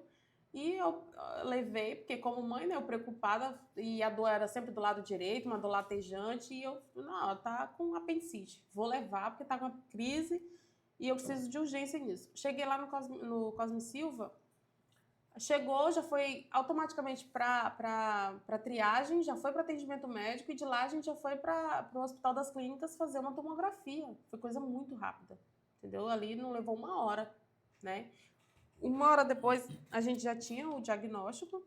E eu levei, porque como mãe, né, eu preocupada, e a dor era sempre do lado direito, uma dor latejante, e ela tá com apendicite. Vou levar, porque tá com uma crise, e eu preciso de urgência nisso. Cheguei lá no Cosme Silva, chegou, já foi automaticamente para triagem, já foi para atendimento médico, e de lá a gente já foi para o Hospital das Clínicas fazer uma tomografia. Foi coisa muito rápida, entendeu? Ali não levou 1 hora, né? 1 hora depois, a gente já tinha o diagnóstico,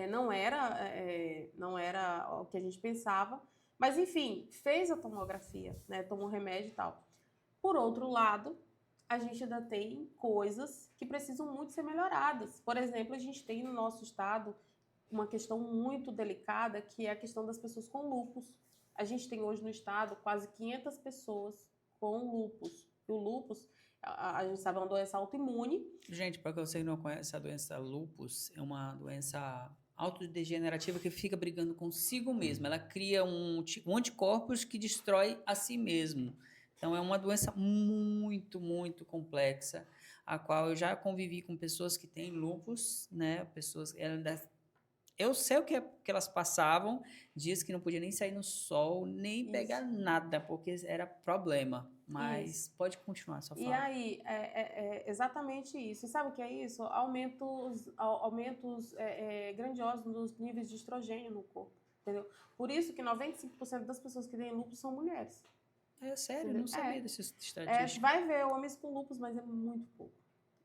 não era o que a gente pensava, mas, enfim, fez a tomografia, né, tomou remédio e tal. Por outro lado, a gente ainda tem coisas que precisam muito ser melhoradas. Por exemplo, a gente tem no nosso estado uma questão muito delicada, que é a questão das pessoas com lúpus. A gente tem hoje no estado quase 500 pessoas com lúpus. E o lúpus, a gente sabe, é uma doença autoimune. Gente, para você que não conhece, a doença lúpus é uma doença autodegenerativa que fica brigando consigo mesma. Ela cria um anticorpos que destrói a si mesmo. Então, é uma doença muito, muito complexa, a qual eu já convivi com pessoas que têm lúpus, né? Eu sei o que elas passavam, dias que não podia nem sair no sol, nem pegar nada, porque era problema. Mas pode continuar só E aí, é exatamente isso. E sabe o que é isso? Aumentos grandiosos nos níveis de estrogênio no corpo, entendeu? Por isso que 95% das pessoas que têm lúpus são mulheres. É sério, eu não sabia dessas estatísticas. Vai ver homens com lúpus, mas é muito pouco.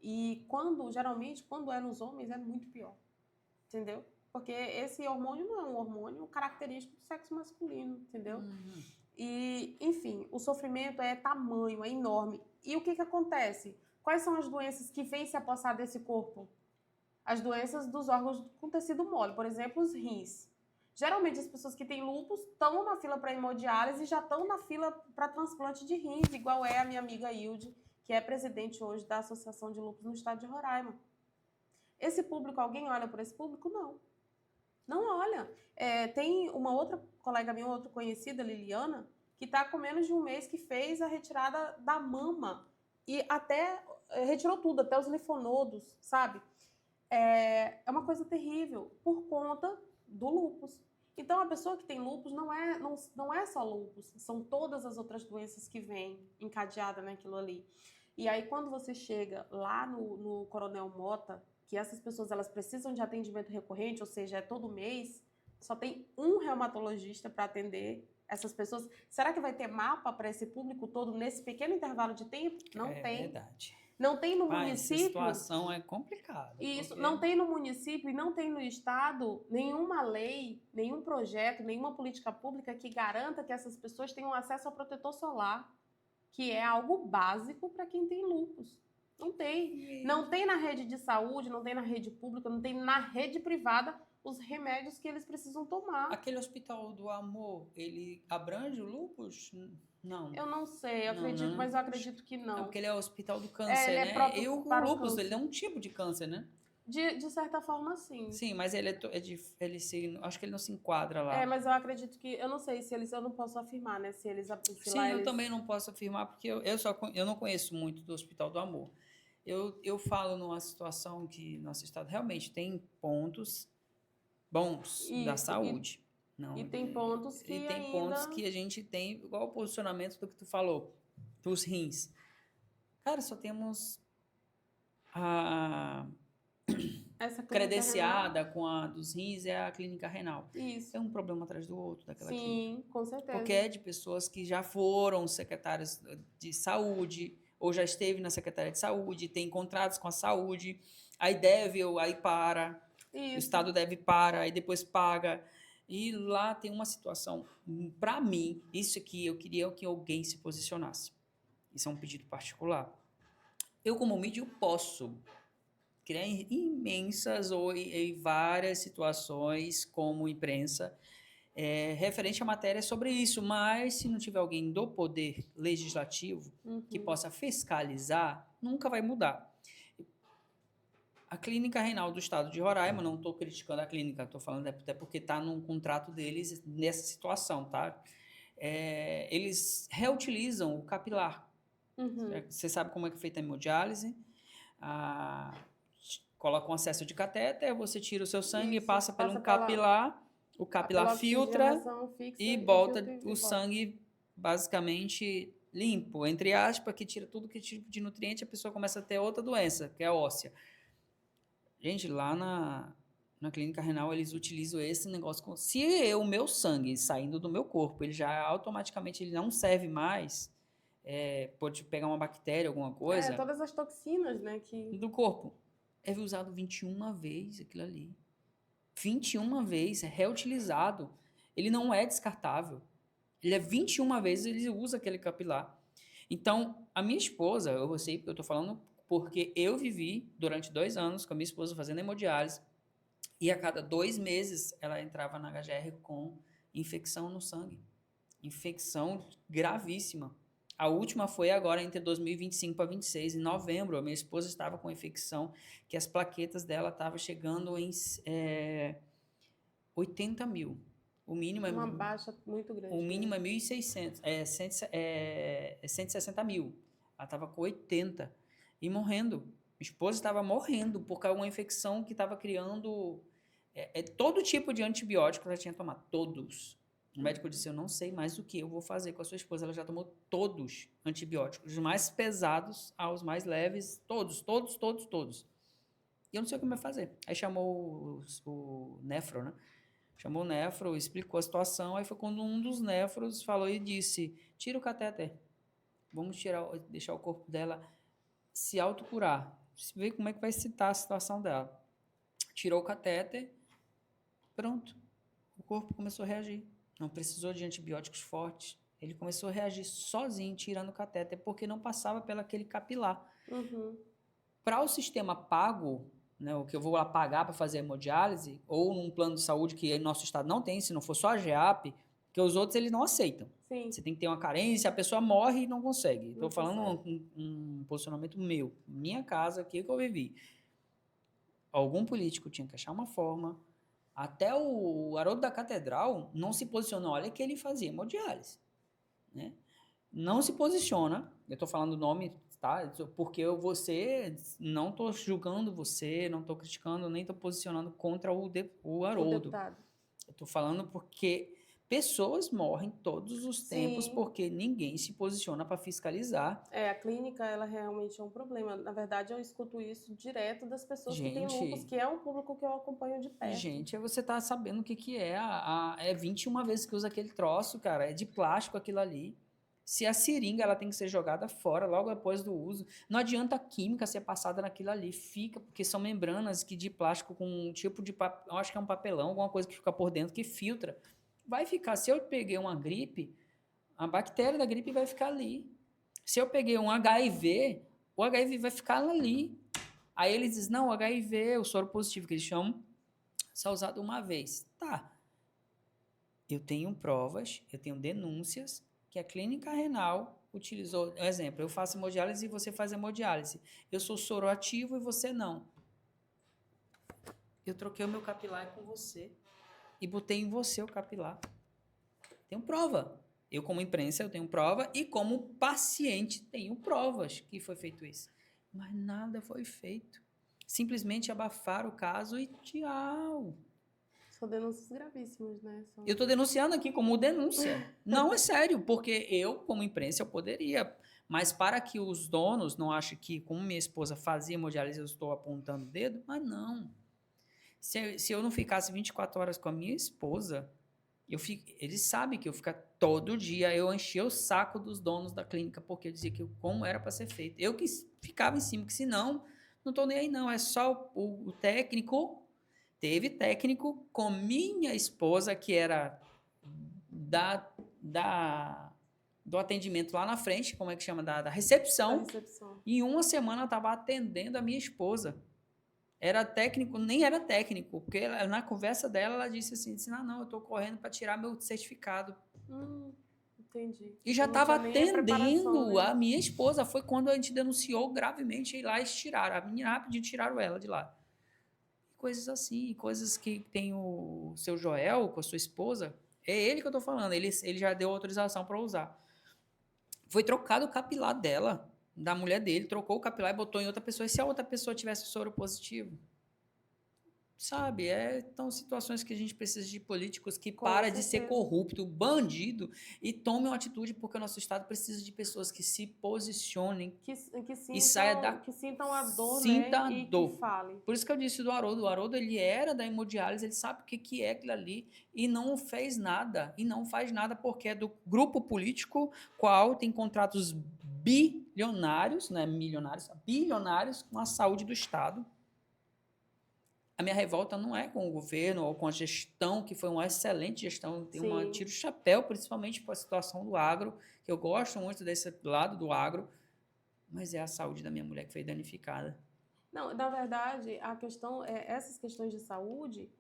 E geralmente, quando é nos homens, é muito pior, entendeu? Porque esse hormônio não é um hormônio característico do sexo masculino, entendeu? E, enfim, o sofrimento é tamanho, é enorme. E o que acontece? Quais são as doenças que vêm se apossar desse corpo? As doenças dos órgãos com tecido mole, por exemplo, os rins. Geralmente, as pessoas que têm lúpus estão na fila para hemodiálise e já estão na fila para transplante de rins, igual é a minha amiga Hilde, que é presidente hoje da Associação de Lúpus no estado de Roraima. Esse público, alguém olha por esse público? Não. Não olha. Tem uma outra colega minha, uma outra conhecida, Liliana, que está com menos de um mês que fez a retirada da mama e até retirou tudo, até os linfonodos, sabe? É uma coisa terrível por conta do lúpus. Então, a pessoa que tem lúpus não é só lúpus, são todas as outras doenças que vêm encadeadas naquilo ali. E aí, quando você chega lá no Coronel Mota, que essas pessoas elas precisam de atendimento recorrente, ou seja, é todo mês, só tem um reumatologista para atender essas pessoas. Será que vai ter mapa para esse público todo nesse pequeno intervalo de tempo? Não tem. É verdade. Não tem no município. Essa situação é complicada. Isso, porque... não tem no município e não tem no estado nenhuma lei, nenhum projeto, nenhuma política pública que garanta que essas pessoas tenham acesso ao protetor solar, que é algo básico para quem tem lúpus. Não tem. Não tem na rede de saúde, não tem na rede pública, não tem na rede privada os remédios que eles precisam tomar. Aquele Hospital do Amor, ele abrange o lúpus? Não. Eu não sei, mas eu acredito que não. É porque ele é o Hospital do Câncer, né? E o lúpus, ele é um tipo de câncer, né? De certa forma, sim. Sim, mas ele acho que ele não se enquadra lá. Mas eu acredito que, eu não sei se eles, eu não posso afirmar, né? Se eles... eu também não posso afirmar, porque eu não conheço muito do Hospital do Amor. Eu falo numa situação que nosso estado realmente tem pontos bons da saúde. E tem pontos que pontos que a gente tem, igual o posicionamento do que tu falou, dos rins. Cara, só temos a credenciada com a dos rins é a clínica renal. Isso. É um problema atrás do outro daquela clínica. Sim, com certeza. Porque é de pessoas que já foram secretárias de saúde, ou já esteve na Secretaria de Saúde, tem contratos com a saúde, aí deve, ou aí para, Isso. O Estado deve para, aí depois paga. E lá tem uma situação, para mim, isso aqui eu queria que alguém se posicionasse. Isso é um pedido particular. Eu, como mídia, posso criar imensas ou várias situações como imprensa referente à matéria sobre isso, mas se não tiver alguém do poder legislativo que possa fiscalizar, nunca vai mudar. A Clínica Renal do Estado de Roraima, não estou criticando a clínica, estou falando até porque está num contrato deles nessa situação, tá? Eles reutilizam o capilar. Você sabe como é que é feita a hemodiálise? Coloca um acesso de catéter, você tira o seu sangue, passa por um capilar, o capilar filtra e volta o sangue basicamente limpo, entre aspas, que tira tudo que tipo de nutriente, a pessoa começa a ter outra doença, que é a óssea. Gente, lá na clínica renal, eles utilizam esse negócio. Se o meu sangue saindo do meu corpo, ele já automaticamente ele não serve mais, pode pegar uma bactéria, alguma coisa. Todas as toxinas, né? Do corpo. É usado 21 vezes aquilo ali. 21 vezes, é reutilizado. Ele não é descartável. Ele é 21 vezes, ele usa aquele capilar. Então, a minha esposa, eu sei, eu tô falando porque eu vivi durante 2 anos com a minha esposa fazendo hemodiálise e a cada 2 meses ela entrava na HGR com infecção no sangue. Infecção gravíssima. A última foi agora entre 2025 para 2026, em novembro. A minha esposa estava com infecção que as plaquetas dela estavam chegando em 80 mil. O mínimo uma baixa muito grande. O mínimo é 1.600, 160 mil. Ela estava com 80 e morrendo. Minha esposa estava morrendo por causa de uma infecção que estava criando todo tipo de antibiótico ela tinha tomado, todos. O médico disse, eu não sei mais o que eu vou fazer com a sua esposa. Ela já tomou todos antibióticos, dos mais pesados aos mais leves, todos. E eu não sei o que vai fazer. Aí chamou o nefro, né? Chamou o nefro, explicou a situação. Aí foi quando um dos nefros falou e disse, tira o catéter. Vamos deixar o corpo dela se autocurar. Ver como é que vai citar a situação dela. Tirou o catéter, pronto. O corpo começou a reagir. Não precisou de antibióticos fortes. Ele começou a reagir sozinho, tirando o catéter, porque não passava pelaquele capilar. Para o sistema pago, né, o que eu vou lá pagar para fazer hemodiálise, ou num plano de saúde que no nosso estado não tem, se não for só a GEAP, que os outros eles não aceitam. Sim. Você tem que ter uma carência, a pessoa morre e não consegue. Estou falando um posicionamento meu, minha casa, aqui que eu vivi. Algum político tinha que achar uma forma. Até o Haroldo da Catedral não se posicionou. Olha que ele fazia hemodiálise, né? Não se posiciona. Eu estou falando o nome, tá? Porque não estou julgando você, não estou criticando, nem estou posicionando contra o Haroldo. Eu estou falando porque pessoas morrem todos os tempos porque ninguém se posiciona para fiscalizar. A clínica, ela realmente é um problema. Na verdade, eu escuto isso direto das pessoas que têm lúpus, que é um público que eu acompanho de perto. Gente, você tá sabendo o que é. É 21 vezes que usa aquele troço, cara. É de plástico aquilo ali. Se a seringa, ela tem que ser jogada fora logo depois do uso. Não adianta a química ser passada naquilo ali. Fica, porque são membranas de plástico com um tipo de... Eu acho que é um papelão, alguma coisa que fica por dentro, que filtra. Vai ficar, se eu peguei uma gripe, a bactéria da gripe vai ficar ali. Se eu peguei um HIV, o HIV vai ficar ali. Aí eles dizem, não, o HIV, o soro positivo, que eles chamam, só usado uma vez. Tá. Eu tenho provas, eu tenho denúncias que a clínica renal utilizou. Exemplo, eu faço hemodiálise e você faz hemodiálise. Eu sou soroativo e você não. Eu troquei o meu capilar com você. E botei em você o capilar. Tenho prova. Eu, como imprensa, eu tenho prova. E como paciente, tenho provas que foi feito isso. Mas nada foi feito. Simplesmente abafaram o caso e tchau. São denúncias gravíssimas, né? Eu estou denunciando aqui como denúncia. Não, é sério. Porque eu, como imprensa, eu poderia. Mas para que os donos não achem que, como minha esposa fazia hemodiálise, eu estou apontando o dedo. Mas não. Se eu não ficasse 24 horas com a minha esposa, eles sabem que eu ficava todo dia, eu enchia o saco dos donos da clínica, porque eu dizia que como era para ser feito. Eu que ficava em cima, que senão, não estou nem aí não, é só o técnico, teve técnico com minha esposa, que era do atendimento lá na frente, como é que chama, da recepção. Em uma semana eu estava atendendo a minha esposa. Era técnico, nem era técnico, porque na conversa dela, ela disse assim, não, eu estou correndo para tirar meu certificado. Entendi. E já estava atendendo a minha esposa. Foi quando a gente denunciou gravemente e lá eles tiraram. A menina rapidinho tiraram ela de lá. Coisas assim, coisas que tem o seu Joel com a sua esposa. É ele que eu estou falando, ele já deu autorização para usar. Foi trocado o capilar dela, da mulher dele, trocou o capilar e botou em outra pessoa. E se a outra pessoa tivesse soro positivo? Sabe? Então, situações que a gente precisa de políticos que parem de ser corrupto, bandido, e tomem uma atitude, porque o nosso Estado precisa de pessoas que se posicionem e saia da... Que sintam a dor, sinta né? A dor. Que falem. Por isso que eu disse do Haroldo. O Haroldo, ele era da hemodiálise, ele sabe o que é aquilo ali, e não fez nada, e não faz nada, porque é do grupo político, qual tem contratos bilionários, não é milionários, bilionários com a saúde do Estado. A minha revolta não é com o governo ou com a gestão, que foi uma excelente gestão. Eu tiro o chapéu, principalmente para a situação do agro, que eu gosto muito desse lado do agro, mas é a saúde da minha mulher que foi danificada. Não, na verdade, a questão, essas questões de saúde,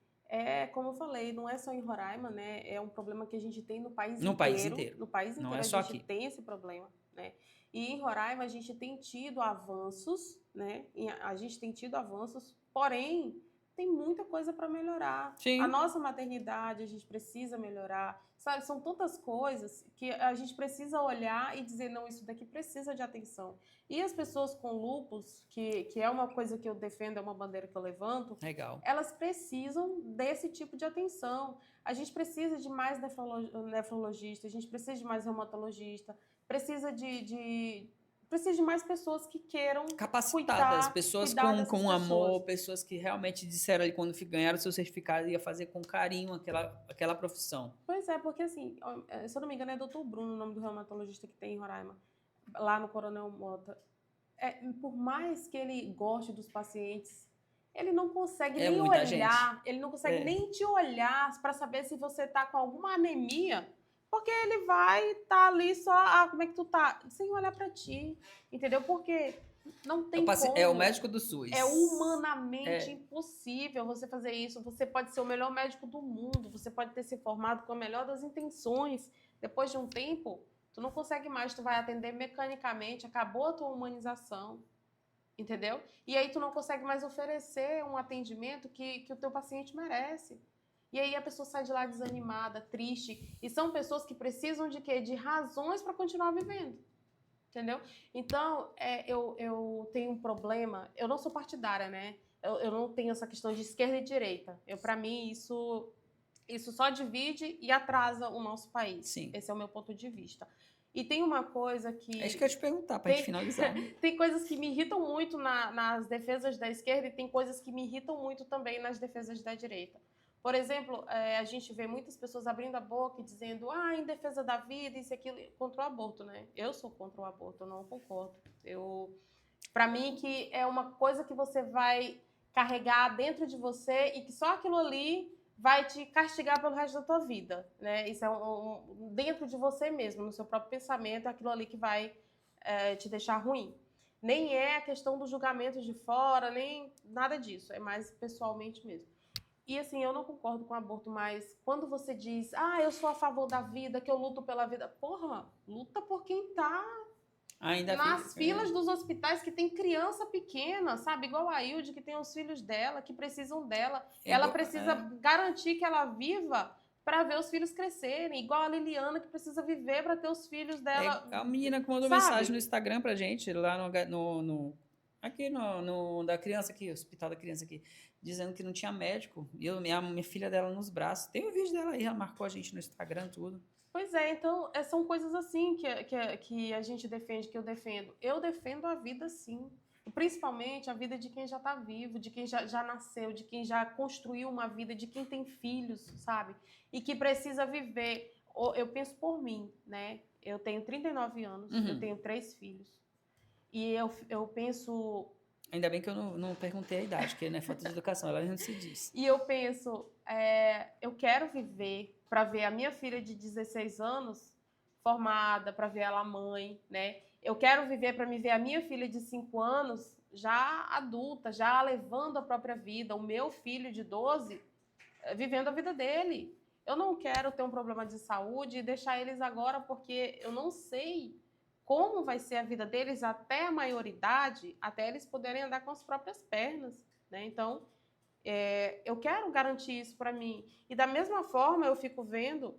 como eu falei, não é só em Roraima, né? É um problema que a gente tem no país inteiro. No país inteiro. No país inteiro a gente tem esse problema, né? E em Roraima a gente tem tido avanços, né? A gente tem tido avanços, porém... tem muita coisa para melhorar. Sim. A nossa maternidade, a gente precisa melhorar. Sabe, são tantas coisas que a gente precisa olhar e dizer, não, isso daqui precisa de atenção. E as pessoas com lúpus, que é uma coisa que eu defendo, é uma bandeira que eu levanto, Legal. elas precisam desse tipo de atenção. A gente precisa de mais nefrologista, a gente precisa de mais reumatologista, precisa de mais pessoas que queiram capacitadas, pessoas cuidar com amor, pessoas. pessoas que realmente disseram ali quando ganharam o seu certificado ia fazer com carinho aquela profissão. Pois é, porque assim, se eu não me engano é Dr. Bruno, o nome do reumatologista que tem em Roraima, lá no Coronel Mota. Por mais que ele goste dos pacientes, ele não consegue nem olhar, ele não consegue nem te olhar para saber se você tá com alguma anemia. Porque ele vai estar ali só, como é que tu tá? Sem olhar pra ti, entendeu? Porque não tem como. É o médico do SUS. É humanamente impossível você fazer isso. Você pode ser o melhor médico do mundo, você pode ter se formado com a melhor das intenções. Depois de um tempo, tu não consegue mais, tu vai atender mecanicamente, acabou a tua humanização, entendeu? E aí tu não consegue mais oferecer um atendimento que o teu paciente merece. E aí a pessoa sai de lá desanimada, triste. E são pessoas que precisam de quê? De razões para continuar vivendo. Entendeu? Então, eu tenho um problema. Eu não sou partidária, né? Eu não tenho essa questão de esquerda e direita. Para mim, isso só divide e atrasa o nosso país. Sim. Esse é o meu ponto de vista. E tem uma coisa que... É isso que eu ia te perguntar, para a gente finalizar. Tem coisas que me irritam muito nas defesas da esquerda e tem coisas que me irritam muito também nas defesas da direita. Por exemplo, a gente vê muitas pessoas abrindo a boca e dizendo em defesa da vida, isso e aquilo, contra o aborto, né? Eu sou contra o aborto, eu não concordo. Para mim, que é uma coisa que você vai carregar dentro de você e que só aquilo ali vai te castigar pelo resto da tua vida, né? Isso é dentro de você mesmo, no seu próprio pensamento, é aquilo ali que vai te deixar ruim. Nem é a questão do julgamento de fora, nem nada disso, é mais pessoalmente mesmo. E assim, eu não concordo com o aborto, mas quando você diz, eu sou a favor da vida, que eu luto pela vida, porra, luta por quem tá nas filas dos hospitais, que tem criança pequena, sabe? Igual a Hilde, que tem os filhos dela, que precisam dela. Ela precisa garantir que ela viva para ver os filhos crescerem. Igual a Liliana, que precisa viver para ter os filhos dela. A menina que mandou mensagem no Instagram pra gente, lá aqui da criança aqui, hospital da criança aqui, dizendo que não tinha médico. E minha filha dela nos braços. Tem um vídeo dela aí, ela marcou a gente no Instagram, tudo. Pois é, então são coisas assim que a gente defende, que eu defendo. Eu defendo a vida, sim. Principalmente a vida de quem já está vivo, de quem já nasceu, de quem já construiu uma vida, de quem tem filhos, sabe? E que precisa viver. Eu penso por mim, né? Eu tenho 39 anos, eu tenho 3 filhos. E eu penso... Ainda bem que eu não perguntei a idade, porque não é falta de educação, ela não se diz. E eu penso, eu quero viver para ver a minha filha de 16 anos formada, para ver ela mãe, né? Eu quero viver para me ver a minha filha de 5 anos já adulta, já levando a própria vida, o meu filho de 12 vivendo a vida dele. Eu não quero ter um problema de saúde e deixar eles agora porque eu não sei como vai ser a vida deles até a maioridade, até eles poderem andar com as próprias pernas, né? Então, eu quero garantir isso para mim. E da mesma forma, eu fico vendo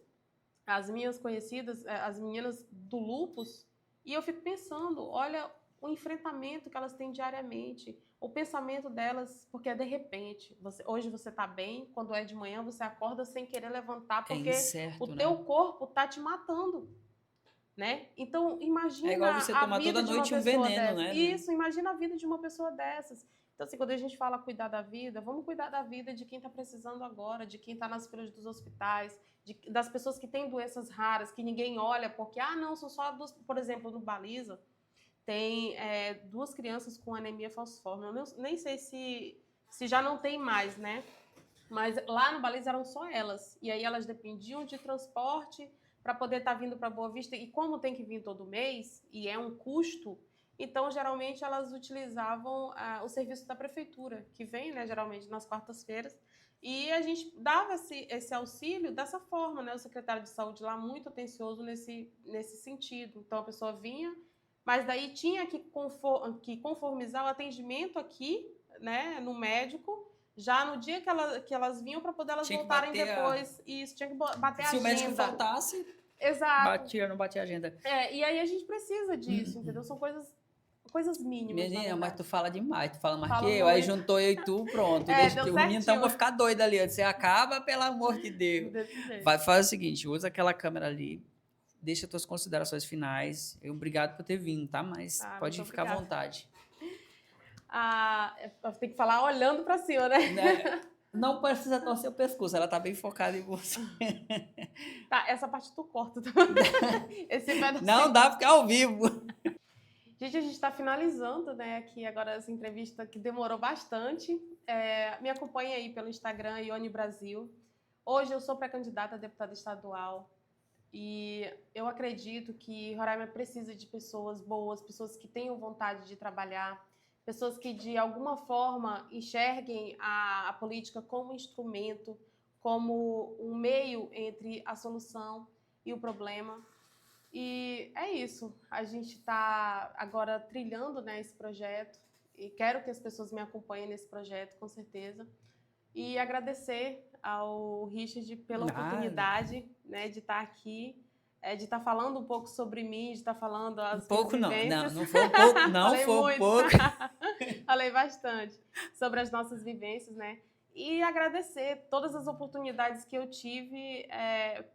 as minhas conhecidas, as meninas do lúpus, e eu fico pensando, olha o enfrentamento que elas têm diariamente, o pensamento delas, porque é de repente. Hoje você está bem, quando é de manhã você acorda sem querer levantar, porque o teu corpo está te matando. Né? Então, imagina é igual você tomar toda noite um veneno, né? Isso, imagina a vida de uma pessoa dessas. Então, assim, quando a gente fala cuidar da vida, vamos cuidar da vida de quem está precisando agora, de quem está nas filas dos hospitais, das pessoas que têm doenças raras, que ninguém olha, porque, não, são só duas... Por exemplo, no Baliza, tem 2 crianças com anemia falciforme. Eu nem sei se já não tem mais, né? Mas lá no Baliza eram só elas. E aí elas dependiam de transporte para poder estar vindo para Boa Vista, e como tem que vir todo mês, e é um custo, então, geralmente, elas utilizavam o serviço da prefeitura, que vem, né, geralmente, nas quartas-feiras, e a gente dava esse auxílio dessa forma, né, o secretário de saúde lá muito atencioso nesse sentido. Então, a pessoa vinha, mas daí tinha que conformizar o atendimento aqui, né, no médico, já no dia que elas vinham para poder elas tinha voltarem depois. Isso, tinha que bater a agenda. Se o médico faltasse, exato. não batia a agenda. E aí a gente precisa disso, entendeu? São coisas mínimas. Menina, mas tu fala demais, tu fala mais Falo que eu. muito. Aí juntou eu e tu, pronto. Deu Deixa que o menino certinho. então vou ficar doido ali. Você acaba, pelo amor de Deus. Desse jeito. Faz o seguinte, usa aquela câmera ali, deixa tuas considerações finais. Obrigado por ter vindo, tá? Mas pode muito ficar à obrigada. vontade. Eu tenho que falar olhando para cima, né? Não precisa torcer o pescoço, ela tá bem focada em você. Tá, essa parte tu corta. Esse pedacinho. Não dá porque é ao vivo. Gente, a gente está finalizando, né, aqui agora essa entrevista que demorou bastante. Me acompanha aí pelo Instagram, Ione Brasil. Hoje eu sou pré-candidata a deputada estadual e eu acredito que Roraima precisa de pessoas boas, pessoas que tenham vontade de trabalhar, pessoas que de alguma forma enxerguem a política como instrumento, como um meio entre a solução e o problema. E é isso, a gente está agora trilhando, né, esse projeto e quero que as pessoas me acompanhem nesse projeto, com certeza. E agradecer ao Richard pela oportunidade, né, de estar aqui, de estar falando um pouco sobre mim, de estar falando as pouco não, vivências. não foi um pouco, não Falei foi um muito. pouco. Falei bastante sobre as nossas vivências, né? E agradecer todas as oportunidades que eu tive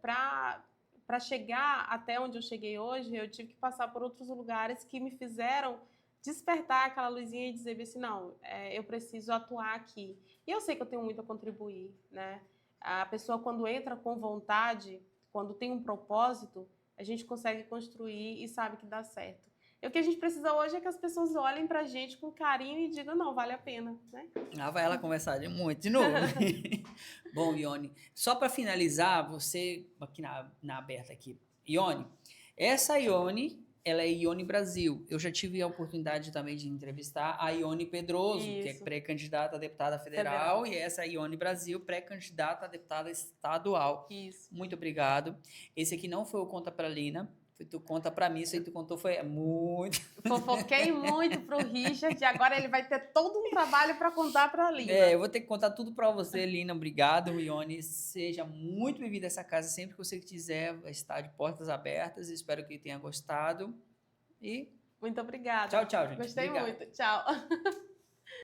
para chegar até onde eu cheguei hoje. Eu tive que passar por outros lugares que me fizeram despertar aquela luzinha e dizer assim, não, eu preciso atuar aqui. E eu sei que eu tenho muito a contribuir, né? A pessoa, quando entra com vontade, quando tem um propósito, a gente consegue construir e sabe que dá certo. E o que a gente precisa hoje é que as pessoas olhem pra gente com carinho e digam, não, vale a pena, né? Vai ela conversar muito de novo. Bom, Ione, só para finalizar, você, aqui na aberta aqui, Ione, essa Ione, ela é Ione Brasil. Eu já tive a oportunidade também de entrevistar a Ione Pedroso, que é pré-candidata a deputada federal, e essa é a Ione Brasil, pré-candidata a deputada estadual. Isso. Muito obrigado. Esse aqui não foi o Conta pra Lina, tu conta pra mim, isso aí tu contou foi muito. Fofoquei muito pro Richard e agora ele vai ter todo um trabalho para contar pra Lina. Eu vou ter que contar tudo pra você, Lina. Obrigado, Ione. Seja muito bem-vinda a essa casa. Sempre que você quiser, vai estar de portas abertas. Espero que tenha gostado. E muito obrigada. Tchau, tchau, gente. Gostei Obrigado. muito. Tchau.